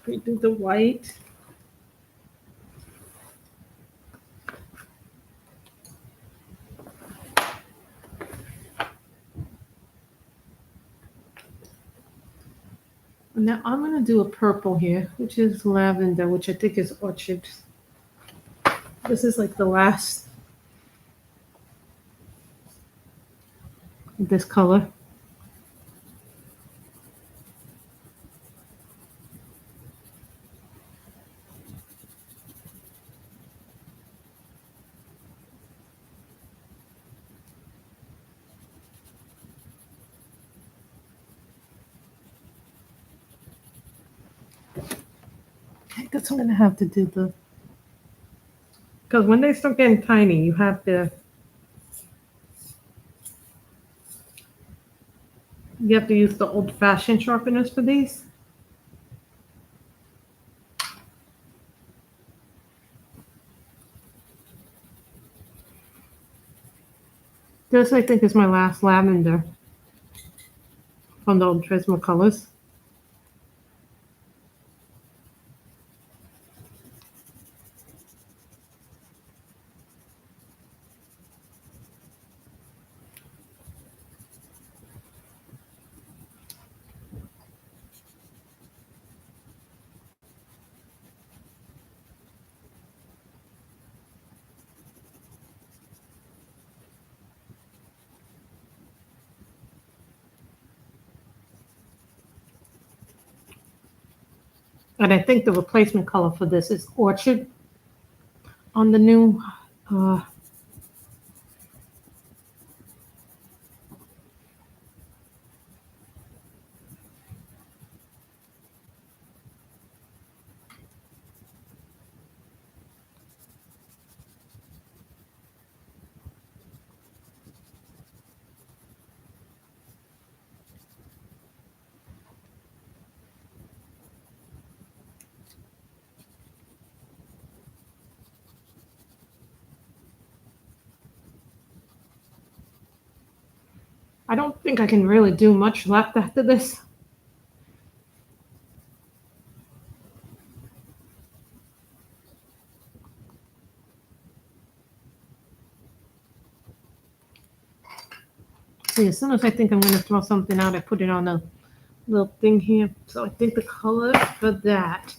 We do the white. Now I'm going to do a purple here, which is lavender, which I think is orchid. This is like the last of this color. I guess I'm going to have to do because when they start getting tiny, you have to use the old-fashioned sharpeners for these. This, I think, is my last lavender from the old Tresma colors. And I think the replacement color for this is Orchid on the new I don't think I can really do much left after this. See, as soon as I think I'm going to throw something out, I put it on a little thing here. So I think the color for that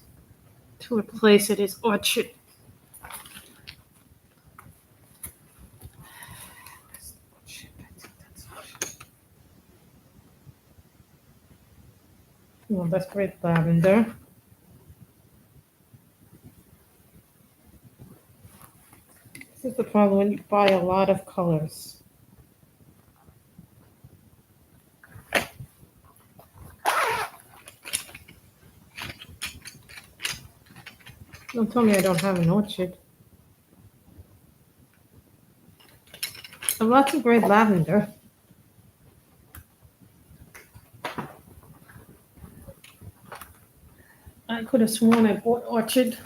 to replace it is Orchid. Well, that's great lavender. This is the problem when you buy a lot of colors. Don't tell me I don't have an orchid. I have lots of great lavender. I could have sworn I bought orchid.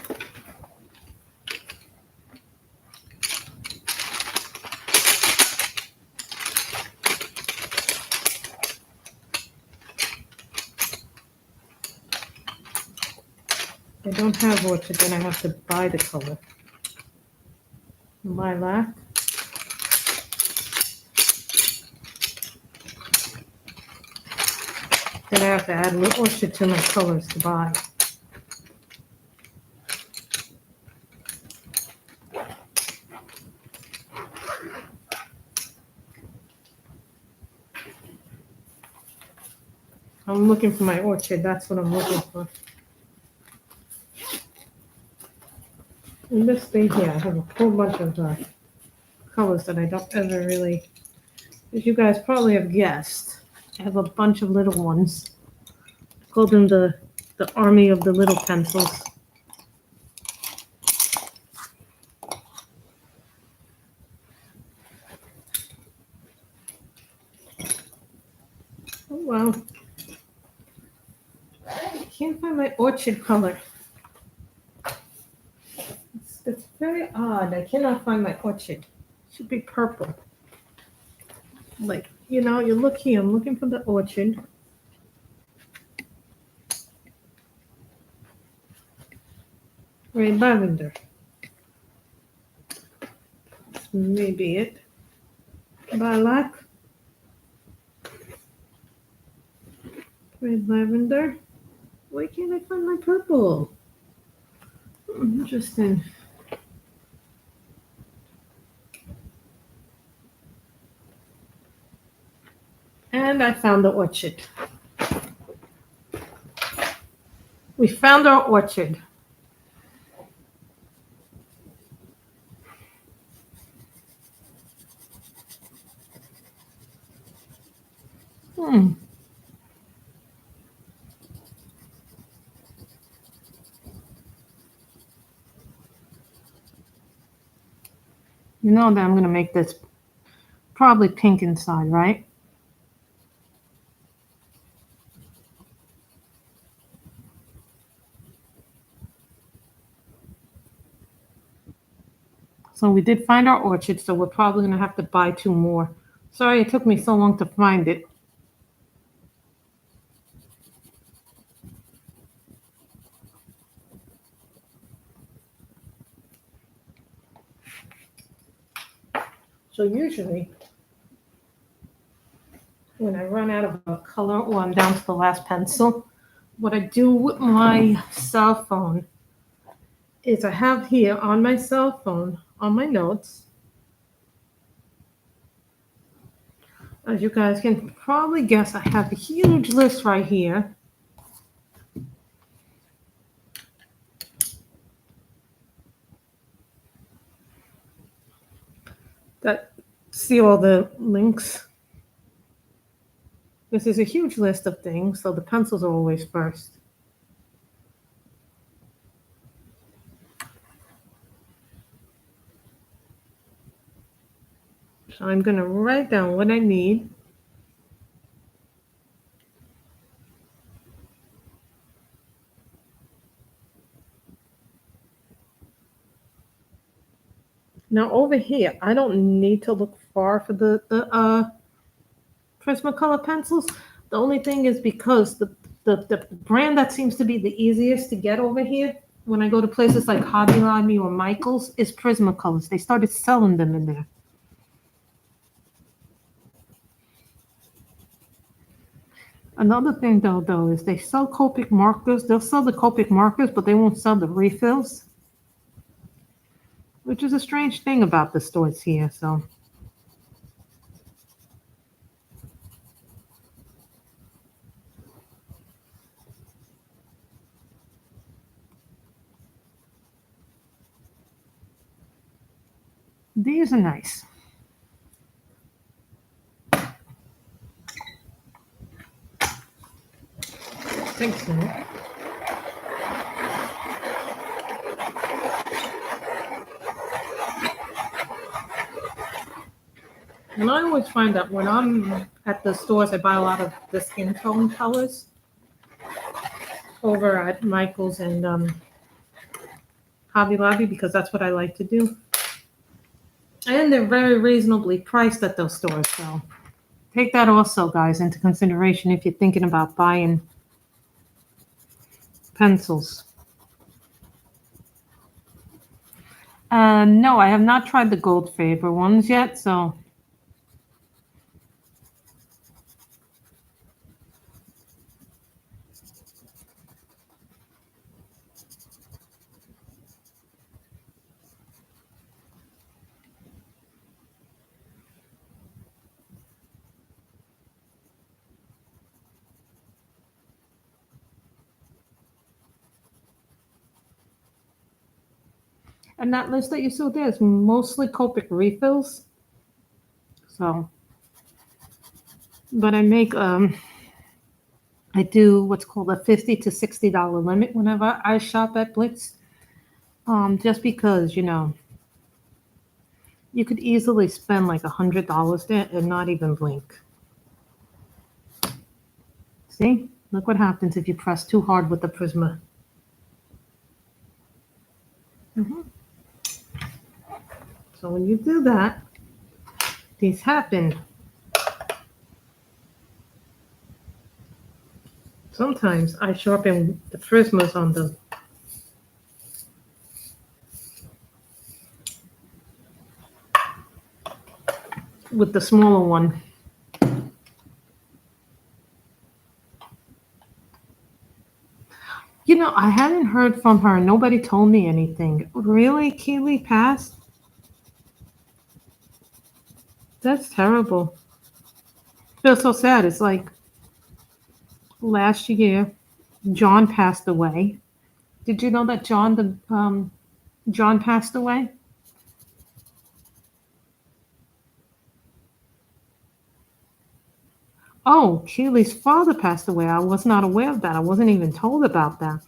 If I don't have orchid, then I have to buy the color. Lilac. Then I have to add orchid to my colors to buy. I'm looking for my orchid. That's what I'm looking for. In this thing here, I have a whole bunch of colors that I don't ever really, as you guys probably have guessed, I have a bunch of little ones. I call them the army of the little pencils. Oh wow. I can't find my orchid color. It's very odd. I cannot find my orchid. It should be purple. Like, you know, you look here, I'm looking for the orchid. Red lavender. This may be it. Lilac. Red lavender. Why can't I find my purple? Interesting. And I found the orchid. We found our orchid. You know that I'm going to make this probably pink inside, right? So we did find our orchid, so we're probably going to have to buy 2 more. Sorry it took me so long to find it. So usually, when I run out of a color or I'm down to the last pencil, what I do with my cell phone is I have here on my cell phone, on my notes, as you guys can probably guess, I have a huge list right here. that see all the links. This is a huge list of things, so the pencils are always first. So I'm going to write down what I need. Now over here, I don't need to look far for the Prismacolor pencils. The only thing is because the brand that seems to be the easiest to get over here when I go to places like Hobby Lobby or Michael's is Prismacolors. They started selling them in there. Another thing though is they sell Copic markers. They'll sell the Copic markers, but they won't sell the refills, which is a strange thing about the stores here. So these are nice. Thanks, so. And I always find that when I'm at the stores, I buy a lot of the skin tone colors over at Michael's and Hobby Lobby because that's what I like to do. And they're very reasonably priced at those stores. So take that also, guys, into consideration if you're thinking about buying pencils. No, I have not tried the Gold Favor ones yet, so. And that list that you saw there is mostly Copic refills. So, but I make I do what's called a $50 to $60 limit whenever I shop at Blitz. Just because, you know, you could easily spend like $100 there and not even blink. See? Look what happens if you press too hard with the Prisma. So when you do that, these happen. Sometimes I sharpen the Prismas on them. With the smaller one. You know, I hadn't heard from her. Nobody told me anything. Really? Keely passed? That's terrible. I feel so sad. It's like last year, John passed away. Did you know that John passed away? Oh, Keely's father passed away. I was not aware of that. I wasn't even told about that.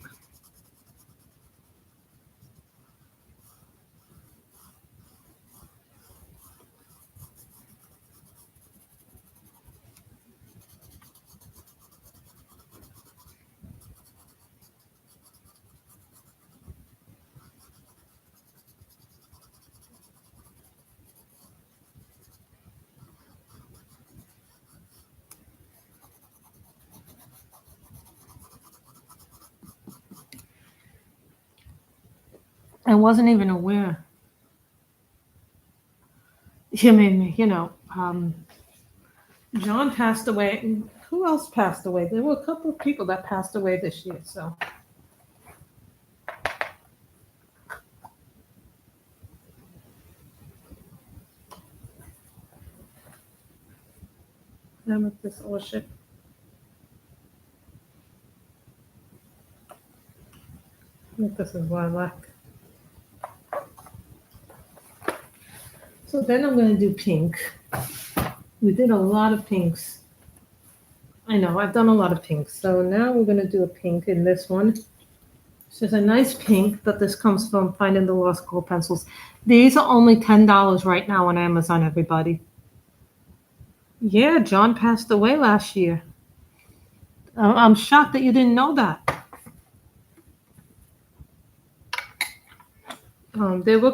I wasn't even aware. I mean, you know, John passed away. And who else passed away? There were a couple of people that passed away this year. So. Amethyst Orchid. I think this is lilac. So then I'm going to do pink. We did a lot of pinks. I know, I've done a lot of pinks. So now we're going to do a pink in this one. It's just a nice pink, but this comes from Finding the Lost Gold pencils. These are only $10 right now on Amazon, everybody. Yeah, John passed away last year. I'm shocked that you didn't know that. There were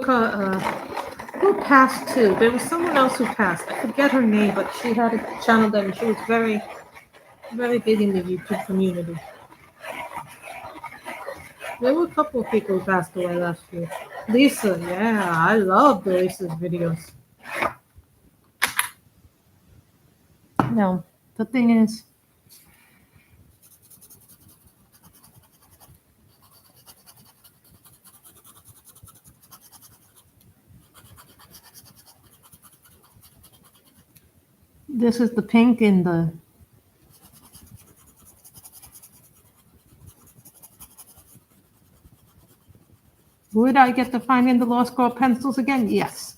who passed too? There was someone else who passed. I forget her name, but she had a channel that she was very, very big in the YouTube community. There were a couple of people who passed away last year. Lisa, yeah, I love Lisa's videos. No, the thing is, this is the pink in the. Would I get to Finding the Lost Girl pencils again? Yes.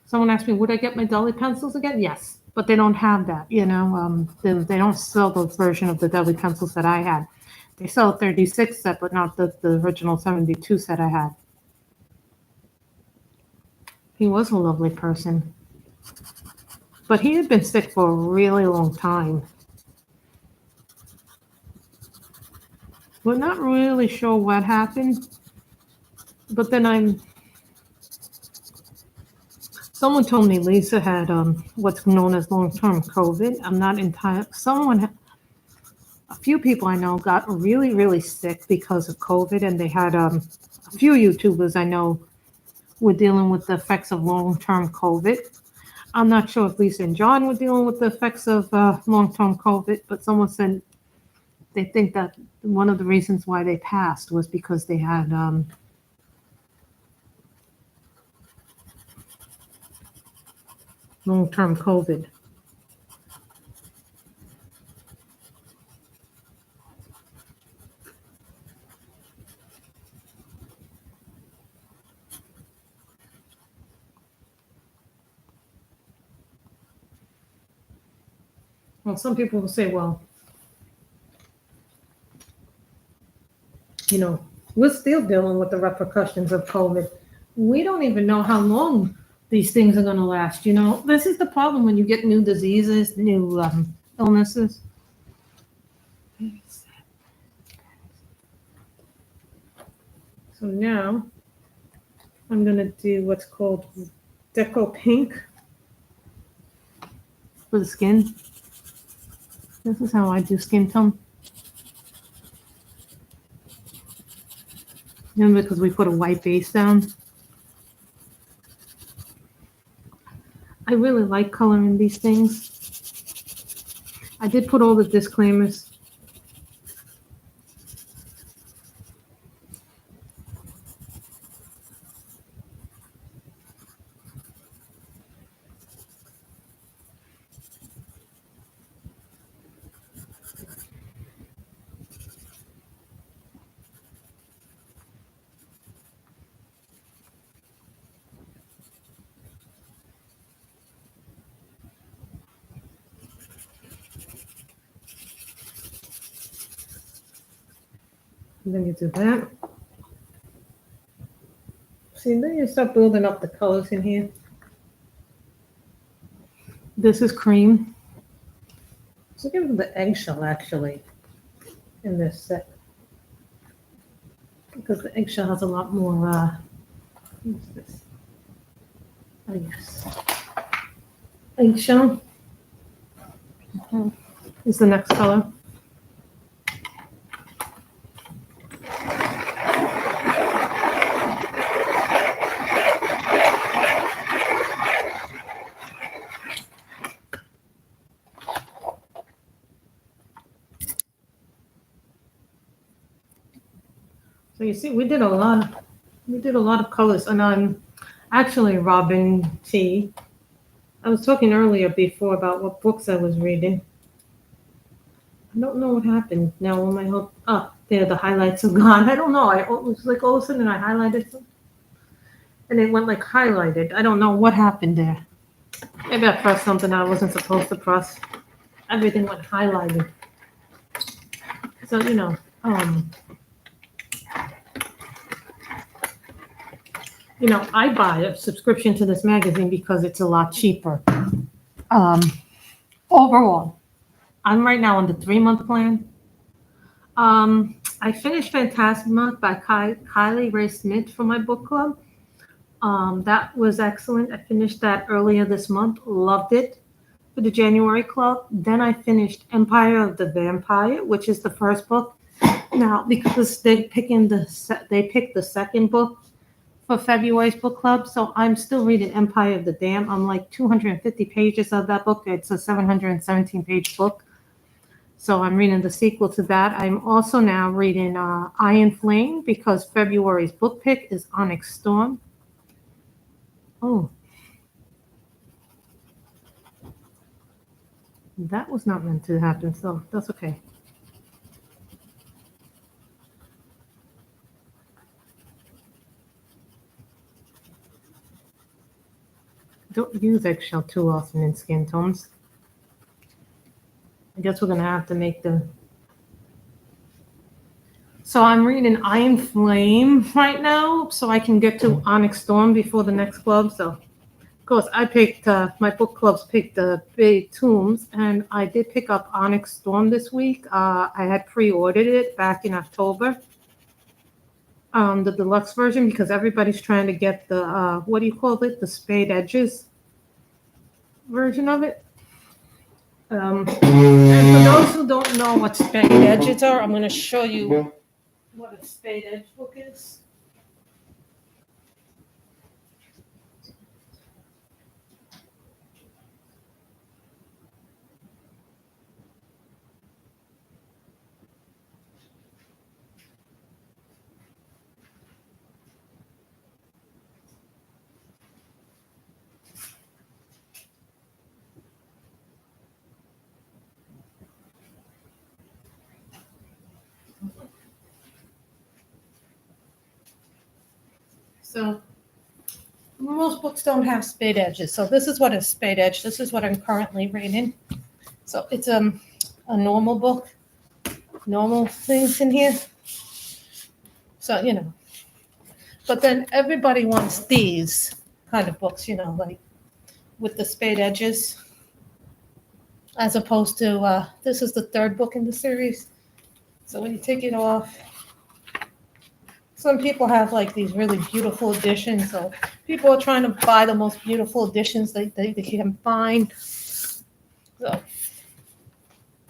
Someone asked me, would I get my Deli pencils again? Yes, but they don't have that, you know. They don't sell the version of the Deli pencils that I had. They sell a 36 set, but not the original 72 set I had. He was a lovely person. But he had been sick for a really long time. We're not really sure what happened. But then someone told me Lisa had what's known as long-term COVID. I'm not entirely, a few people I know got really, really sick because of COVID, and they had a few YouTubers I know were dealing with the effects of long-term COVID. I'm not sure if Lisa and John were dealing with the effects of long-term COVID, but someone said they think that one of the reasons why they passed was because they had long-term COVID. Well, some people will say, well, you know, we're still dealing with the repercussions of COVID. We don't even know how long these things are going to last. You know, this is the problem when you get new diseases, new illnesses. So now I'm going to do what's called Deco Pink for the skin. This is how I do skin tone. And because we put a white base down. I really like coloring these things. I did put all the disclaimers. And then you do that. See, then you start building up the colors in here. This is cream. So give them the eggshell actually in this set. Because the eggshell has a lot more, what's this? Oh, yes. Eggshell. Okay. Is the next color. So you see, we did a lot of colors, and I'm actually Robin T. I was talking earlier before about what books I was reading. I don't know what happened. Now when my whole there the highlights are gone. I don't know. It was like all of a sudden I highlighted some, and it went like highlighted. I don't know what happened there. Maybe I pressed something I wasn't supposed to press. Everything went highlighted. So I buy a subscription to this magazine because it's a lot cheaper. Um, Overall, I'm right now on the 3-month plan. I finished Phantasma by Kylie Ray Smith for my book club. That was excellent. I finished that earlier this month. Loved it for the January club. Then I finished Empire of the Vampire, which is the first book. Now, because they picked the second book for February's book club, so I'm still reading Empire of the Dam. I'm like 250 pages of that book. It's a 717-page book. So I'm reading the sequel to that. I'm also now reading Iron Flame because February's book pick is Onyx Storm. Oh, that was not meant to happen, so that's okay. Don't use eggshell too often in skin tones. I guess we're going to have to make the... So I'm reading Iron Flame right now, so I can get to Onyx Storm before the next club. So, of course, I picked, my book clubs picked the Big Tombs, and I did pick up Onyx Storm this week. I had pre-ordered it back in October, the deluxe version, because everybody's trying to get the, what do you call it? The Spade Edges version of it. And for those who don't know what spade edges are, I'm going to show you what a spade edge book is. So most books don't have spade edges. So this is what a spade edge. This is what I'm currently reading. So it's a normal book, normal things in here. So but then everybody wants these kind of books, like with the spade edges, as opposed to this is the third book in the series. So when you take it off, some people have like these really beautiful editions. So people are trying to buy the most beautiful editions they can find. So,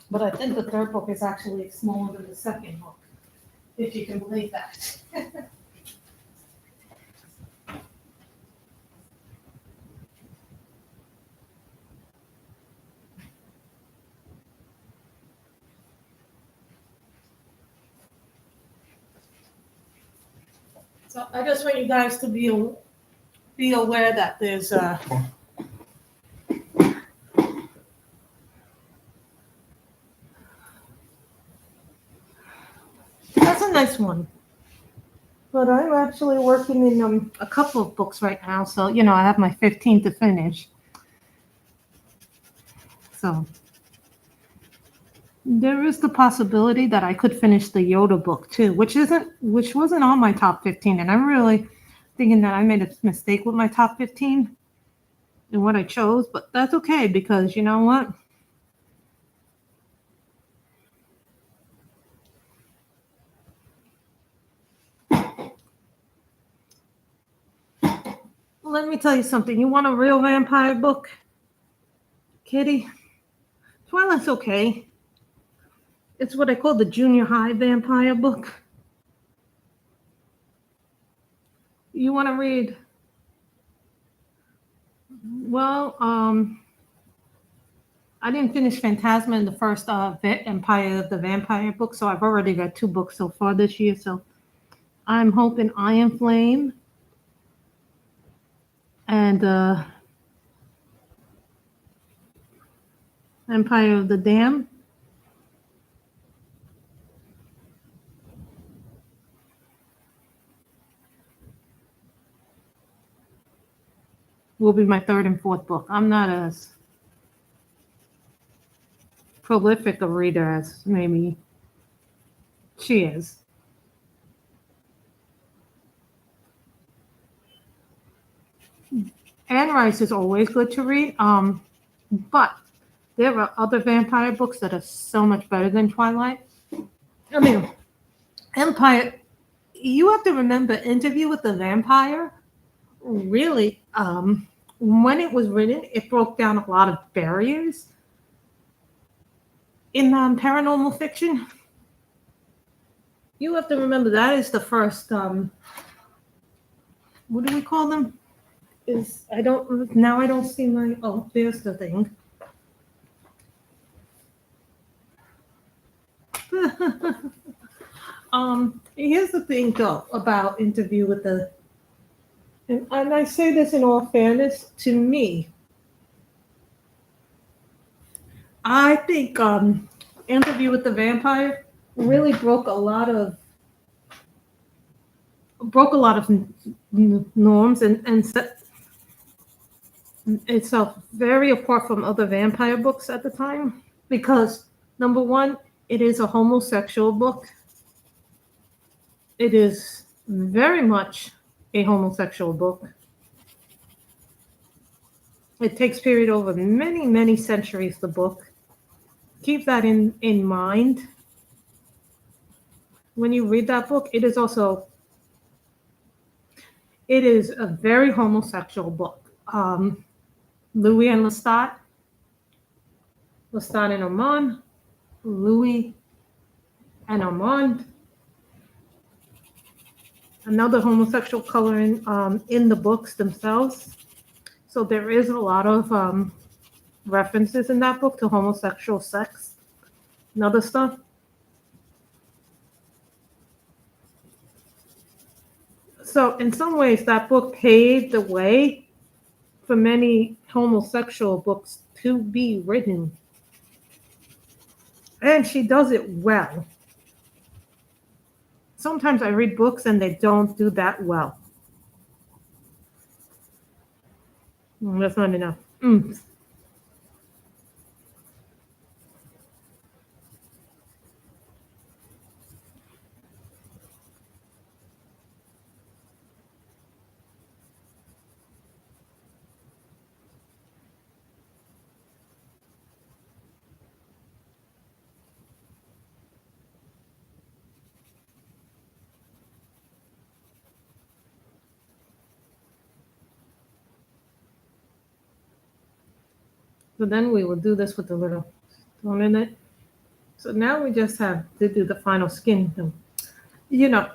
but I think the third book is actually smaller than the second book, if you can believe that. So I just want you guys to be aware that there's that's a nice one. But I'm actually working in a couple of books right now, so I have my 15 to finish. So there is the possibility that I could finish the Yoda book too, which wasn't on my top 15, and I'm really thinking that I made a mistake with my top 15 and what I chose, but that's okay because you know what? Let me tell you something. You want a real vampire book, Kitty? Twilight's okay. It's what I call the junior high vampire book. You want to read? Well, I didn't finish Phantasma in the first Empire of the Vampire book, so I've already got 2 books so far this year. So I'm hoping Iron Flame and Empire of the Dam will be my third and fourth book. I'm not as prolific a reader as maybe she is. Anne Rice is always good to read, but there are other vampire books that are so much better than Twilight. I mean, Empire, you have to remember Interview with the Vampire, really, when it was written, it broke down a lot of barriers in paranormal fiction. You have to remember that is the first, what do we call them? I don't see my, oh, there's the thing. Here's the thing though about Interview with the, and I say this in all fairness, to me, I think Interview with the Vampire really broke a lot of norms and set itself very apart from other vampire books at the time, because number one, it is a homosexual book. It is very much a homosexual book. It takes period over many, many centuries, the book. Keep that in mind. When you read that book, it is a very homosexual book. Louis and Lestat and Armand, Louis and Armand. Another homosexual coloring in the books themselves. So there is a lot of references in that book to homosexual sex and other stuff. So in some ways, that book paved the way for many homosexual books to be written. And she does it well. Sometimes I read books and they don't do that well. That's not enough. So then we will do this with the little stone in it. So now we just have to do the final skin. You know,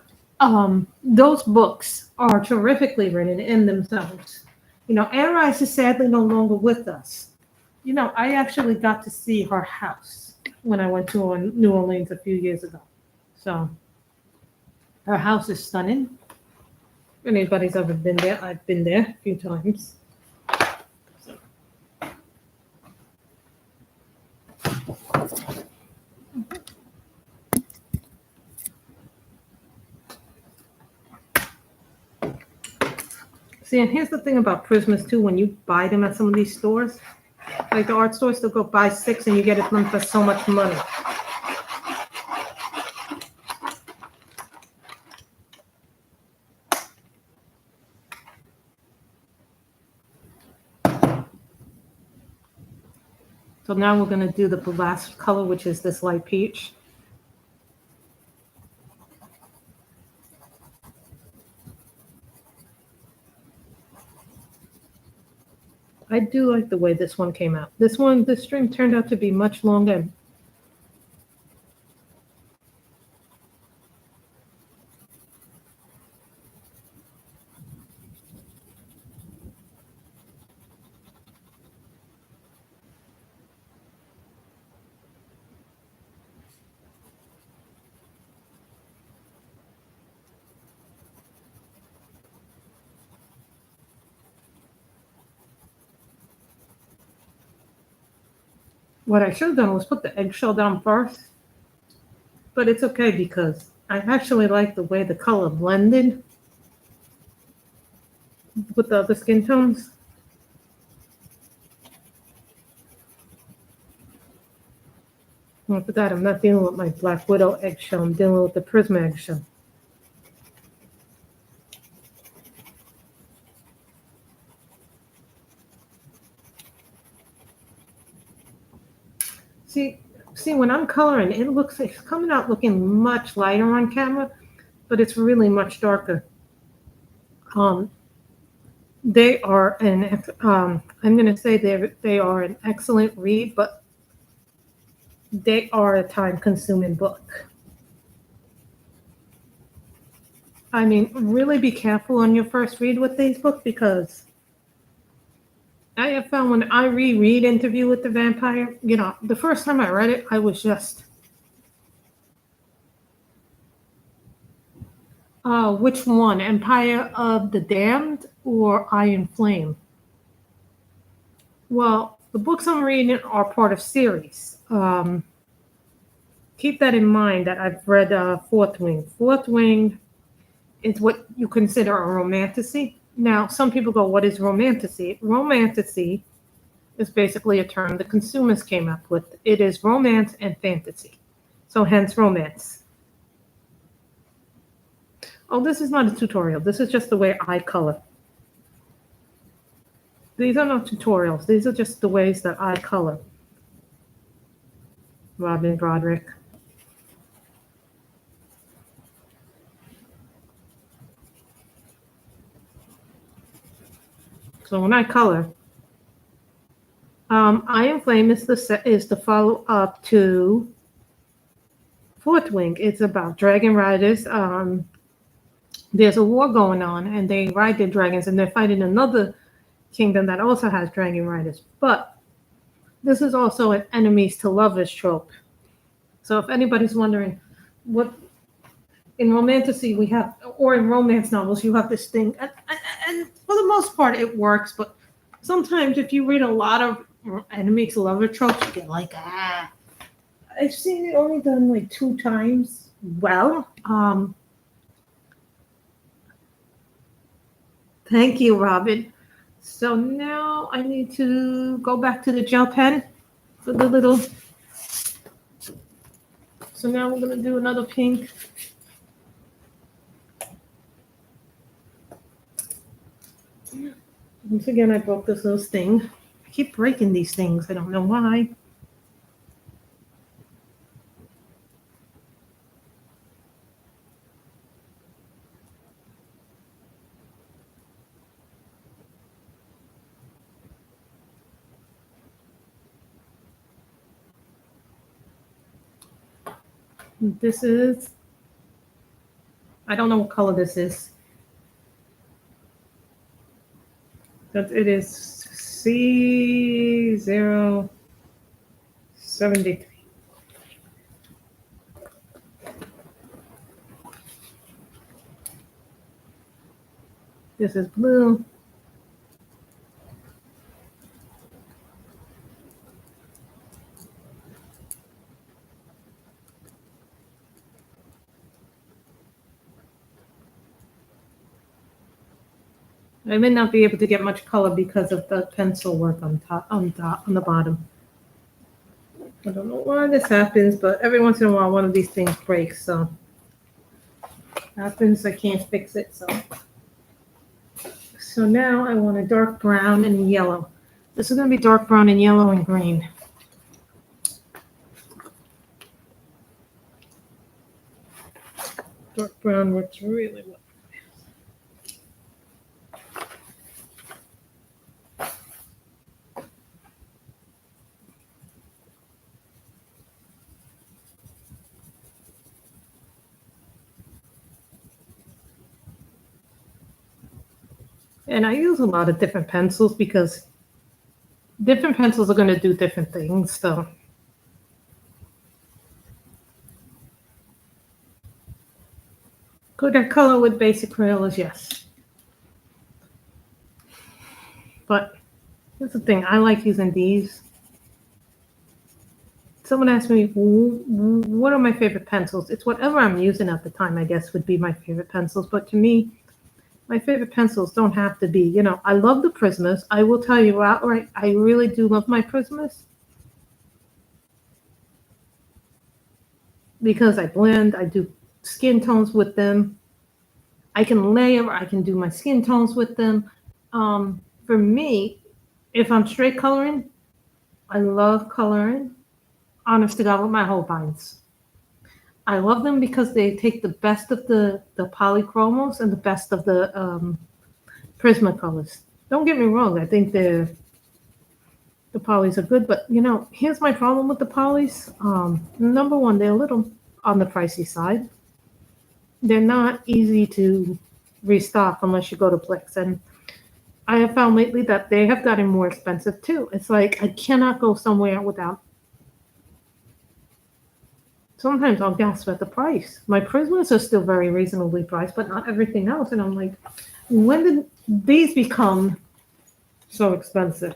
those books are terrifically written in themselves. You know, Anne Rice is sadly no longer with us. You know, I actually got to see her house when I went to New Orleans a few years ago. So her house is stunning. If anybody's ever been there, I've been there a few times. See, and here's the thing about Prismas too, when you buy them at some of these stores, like the art stores, they'll go buy 6 and you get it them for so much money. So now we're going to do the last color, which is this light peach. I do like the way this one came out. This string turned out to be much longer. What I should have done was put the eggshell down first, but it's okay because I actually like the way the color blended with the other skin tones. I forgot, I'm not dealing with my Black Widow eggshell. I'm dealing with the Prisma eggshell. See, when I'm coloring, it's coming out looking much lighter on camera, but it's really much darker. They are I'm going to say they are an excellent read, but they are a time-consuming book. I mean, really be careful on your first read with these books, because I have found when I reread Interview with the Vampire, the first time I read it, I was just, which one? Empire of the Damned or Iron Flame? Well, the books I'm reading are part of series. Keep that in mind that I've read Fourth Wing. Fourth Wing is what you consider a romantasy. Now, some people go, what is romantasy? Romantasy is basically a term the consumers came up with. It is romance and fantasy. So hence romance. Oh, this is not a tutorial. This is just the way I color. These are not tutorials. These are just the ways that I color. Robin Broderick. So when I color, Iron Flame is the follow up to Fourth Wing. It's about dragon riders. There's a war going on, and they ride their dragons, and they're fighting another kingdom that also has dragon riders. But this is also an enemies to lovers trope. So if anybody's wondering, what in romantasy we have, or in romance novels, you have this thing, and for the most part it works. But sometimes if you read a lot of enemies to lover tropes, you get like, I've seen it only done like 2 times. Well, thank you, Robin. So now I need to go back to the gel pen for the little. So now we're going to do another pink. Once again, I broke this little thing. I keep breaking these things. I don't know why. This is, I don't know what color this is. But it is C073. This is blue. I may not be able to get much color because of the pencil work on the bottom. I don't know why this happens, but every once in a while one of these things breaks, so happens. I can't fix it. So now I want a dark brown and yellow. This is going to be dark brown and yellow and green. Dark brown works really well. And I use a lot of different pencils because different pencils are going to do different things. So could I color with basic Crayolas? Yes. But here's the thing. I like using these. Someone asked me, what are my favorite pencils? It's whatever I'm using at the time, I guess, would be my favorite pencils. But to me, my favorite pencils don't have to be, I love the Prismas. I will tell you outright, I really do love my Prismas. because I blend, I do skin tones with them. I can layer, I can do my skin tones with them. For me, if I'm straight coloring, I love coloring, honest to God, with my Holbeins. I love them because they take the best of the polychromos and the best of the Prismacolors. Don't get me wrong, I think the polys are good, but you know, here's my problem with the polys. Number one, they're a little on the pricey side. They're not easy to restock unless you go to Blix, and I have found lately that they have gotten more expensive too. It's like I cannot go somewhere without. Sometimes I'll gasp at the price. My Prismas are still very reasonably priced, but not everything else. And I'm like, when did these become so expensive?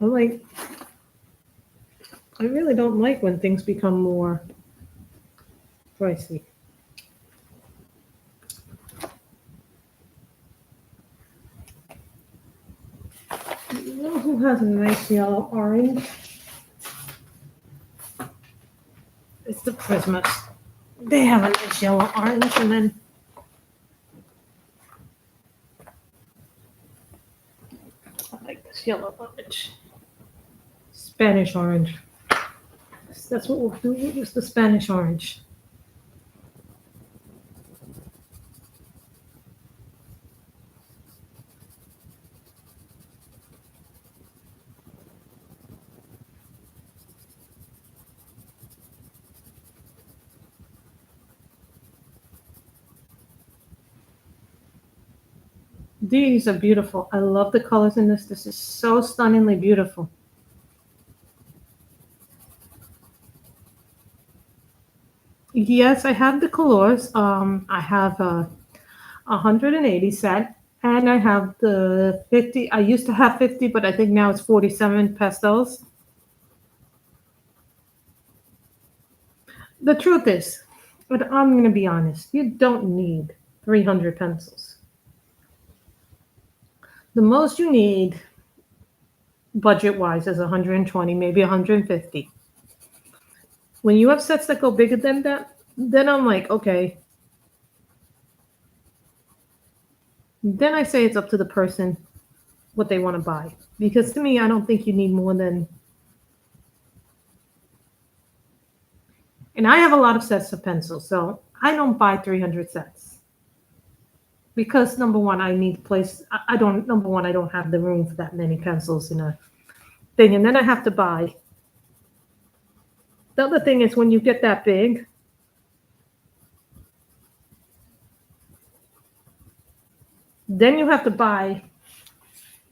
I'm like, I really don't like when things become more pricey. You know who has a nice yellow orange? It's the Prismas. They have a nice yellow orange, and then I like this yellow orange. Spanish orange. That's what we'll do. We'll use the Spanish orange. These are beautiful. I love the colors in this. This is so stunningly beautiful. Yes, I have the colors. I have a 180 set, and I have the 50. I used to have 50, but I think now it's 47 pastels. The truth is, but I'm going to be honest, you don't need 300 pencils. The most you need, budget-wise, is 120, maybe 150. When you have sets that go bigger than that, then I'm like, okay. Then I say it's up to the person what they want to buy. Because to me, I don't think you need more than. And I have a lot of sets of pencils, so I don't buy 300 sets. Because number one, I need place. I don't. Number one, I don't have the room for that many pencils in a thing, and then I have to buy. The other thing is when you get that big, then you have to buy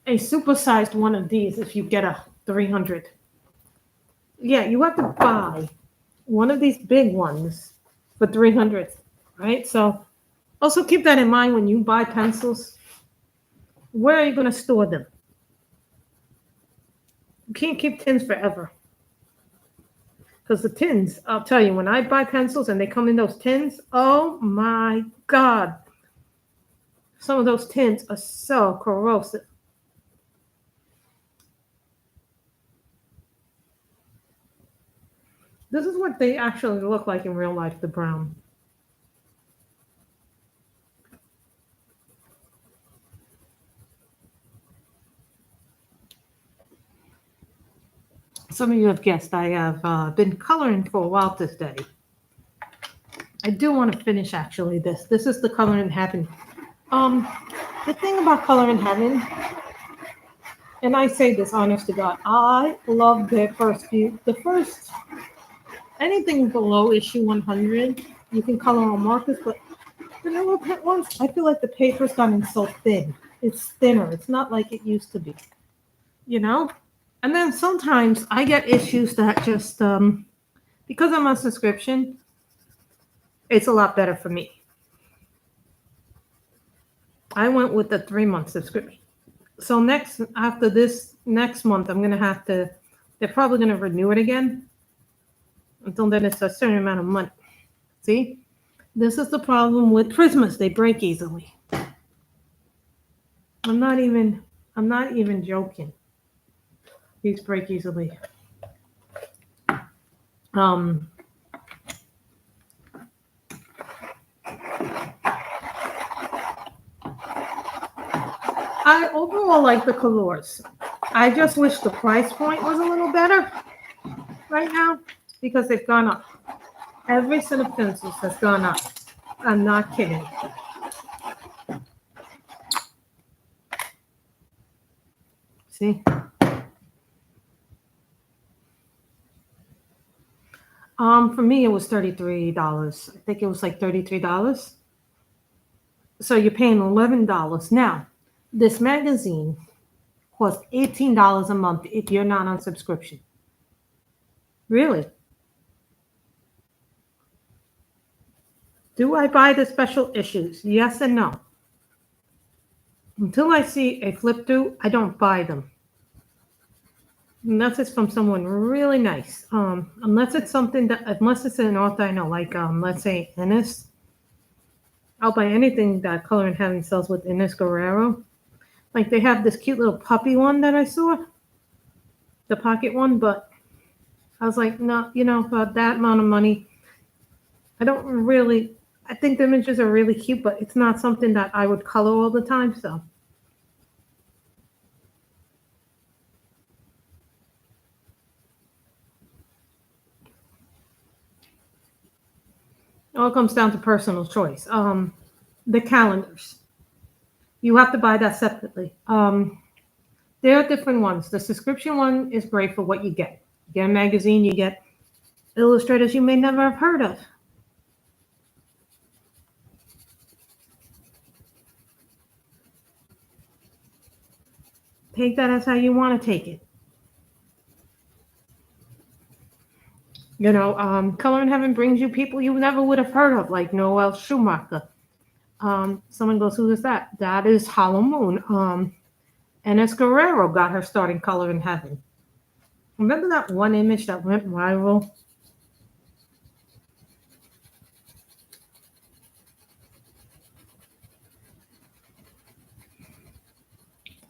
a supersized one of these if you get a 300. Yeah, you have to buy one of these big ones for 300, right? So also keep that in mind when you buy pencils. Where are you going to store them? You can't keep tins forever. Because the tins, I'll tell you, when I buy pencils and they come in those tins, oh my God. Some of those tins are so corrosive. This is what they actually look like in real life, the brown. Some of you have guessed I have been coloring for a while this day. I do want to finish actually this. This is the Color in Heaven. The thing about Color in Heaven, and I say this honest to God, I love their first few. The first, anything below issue 100, you can color on markers, but the newer ones, I feel like the paper's gotten so thin. It's thinner. It's not like it used to be, you know? And then sometimes I get issues that just, because I'm on subscription, it's a lot better for me. I went with the 3-month subscription. So after this next month, I'm going to have to, they're probably going to renew it again. Until then, it's a certain amount of money. See? This is the problem with Prismas. They break easily. I'm not even joking. These break easily. Um, I overall like the colors. I just wish the price point was a little better right now because they've gone up. Every set of pencils has gone up. I'm not kidding. See? For me, it was $33. I think it was like $33. So you're paying $11. Now, this magazine costs $18 a month if you're not on subscription. Really? Do I buy the special issues? Yes and no. Until I see a flip through, I don't buy them. Unless it's from someone really nice. Unless it's unless it's an author I know, like let's say Ennis. I'll buy anything that Color in Heaven sells with Inés Guerrero. Like they have this cute little puppy one that I saw, the pocket one, but I was like, no, for that amount of money, I think the images are really cute, but it's not something that I would color all the time, so. It all comes down to personal choice. The calendars. You have to buy that separately. There are different ones. The subscription one is great for what you get. You get a magazine, you get illustrators you may never have heard of. Take that as how you want to take it. Color in Heaven brings you people you never would have heard of, like Noel Schumacher. Someone goes, who is that? That is Hollow Moon. Inés Guerrero got her start in Color in Heaven. Remember that one image that went viral?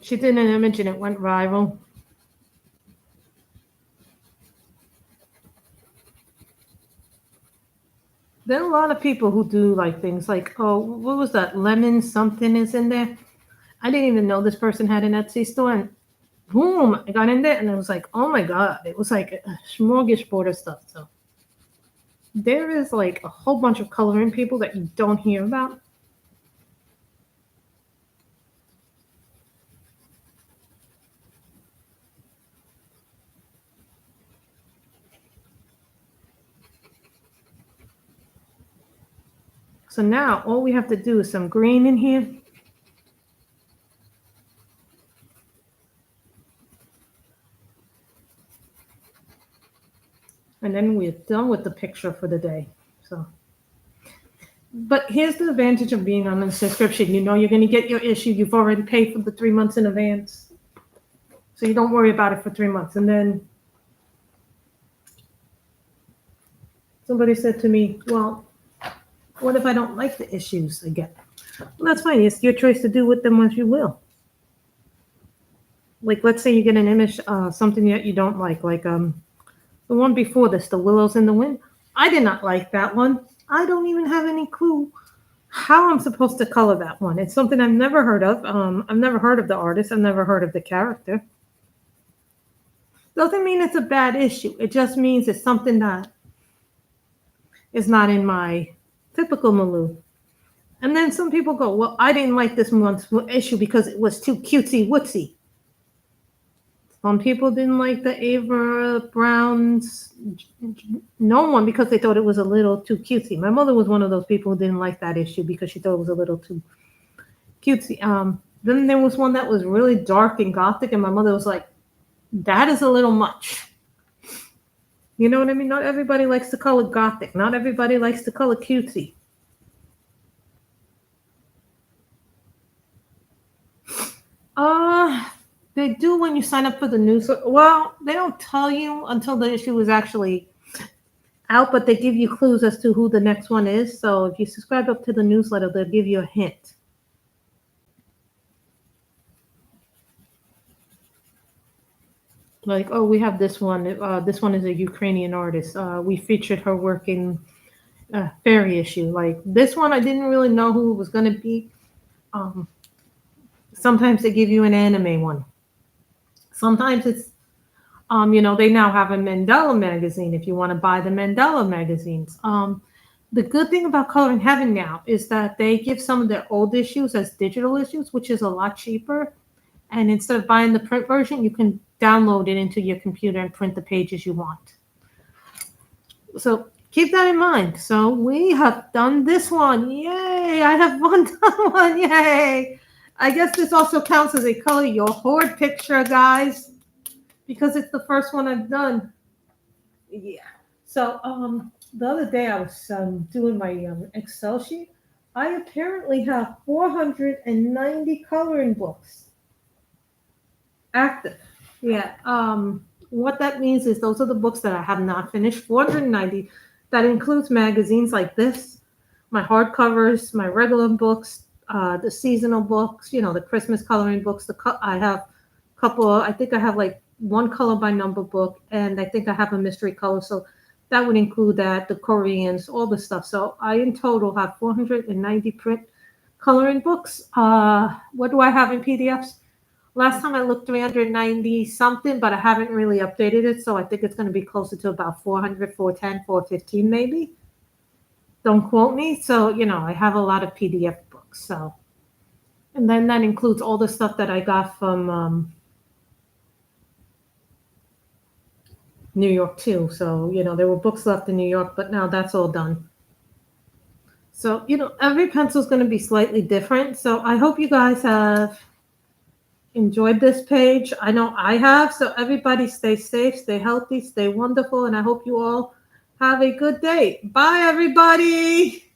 She did an image and it went viral. There are a lot of people who do like things like, oh, what was that? Lemon something is in there. I didn't even know this person had an Etsy store, and boom, I got in there, and it was like, oh my god, it was like a smorgasbord of stuff. So there is like a whole bunch of coloring people that you don't hear about. So now all we have to do is some green in here. And then we're done with the picture for the day. So, but here's the advantage of being on a subscription. You know you're going to get your issue. You've already paid for the 3 months in advance. So you don't worry about it for 3 months. And then somebody said to me, well, what if I don't like the issues I get? Well, that's fine. It's your choice to do with them as you will. Like, let's say you get an image, something that you don't like the one before this, The Willows in the Wind. I did not like that one. I don't even have any clue how I'm supposed to color that one. It's something I've never heard of. I've never heard of the artist. I've never heard of the character. Doesn't mean it's a bad issue. It just means it's something that is not in my typical milieu. And then some people go, well, I didn't like this month's issue because it was too cutesy wootsy. Some people didn't like the Ava Brown's No One because they thought it was a little too cutesy. My mother was one of those people who didn't like that issue because she thought it was a little too cutesy. Then there was one that was really dark and gothic, and my mother was like, that is a little much. You know what I mean? Not everybody likes to color gothic. Not everybody likes to color cutesy. They do when you sign up for the newsletter. Well, they don't tell you until the issue is actually out, but they give you clues as to who the next one is. So if you subscribe up to the newsletter, they'll give you a hint. Like, oh, we have this one. This one is a Ukrainian artist. We featured her work in Fairy issue. Like this one, I didn't really know who it was going to be. Um, Sometimes they give you an anime one. Sometimes it's they now have a Mandela magazine if you want to buy the Mandela magazines. The good thing about Color in Heaven now is that they give some of their old issues as digital issues, which is a lot cheaper. And instead of buying the print version, you can download it into your computer and print the pages you want. So keep that in mind. So we have done this one. Yay! I have done one. Yay! I guess this also counts as a color your hoard picture, guys, because it's the first one I've done. Yeah. So the other day I was doing my Excel sheet. I apparently have 490 coloring books active. Yeah. What that means is those are the books that I have not finished. 490. That includes magazines like this, my hardcovers, my regular books, the seasonal books. The Christmas coloring books. I have a couple. I think I have like one color by number book, and I think I have a mystery color. So that would include that, the Koreans, all the stuff. So I in total have 490 print coloring books. What do I have in PDFs? Last time I looked 390 something, but I haven't really updated it. So I think it's going to be closer to about 400, 410, 415 maybe. Don't quote me. So, I have a lot of PDF books. So, and then that includes all the stuff that I got from New York too. So, there were books left in New York, but now that's all done. So, every pencil is going to be slightly different. So I hope you guys have enjoyed this page. I know I have. So everybody stay safe, stay healthy, stay wonderful. And I hope you all have a good day. Bye, everybody.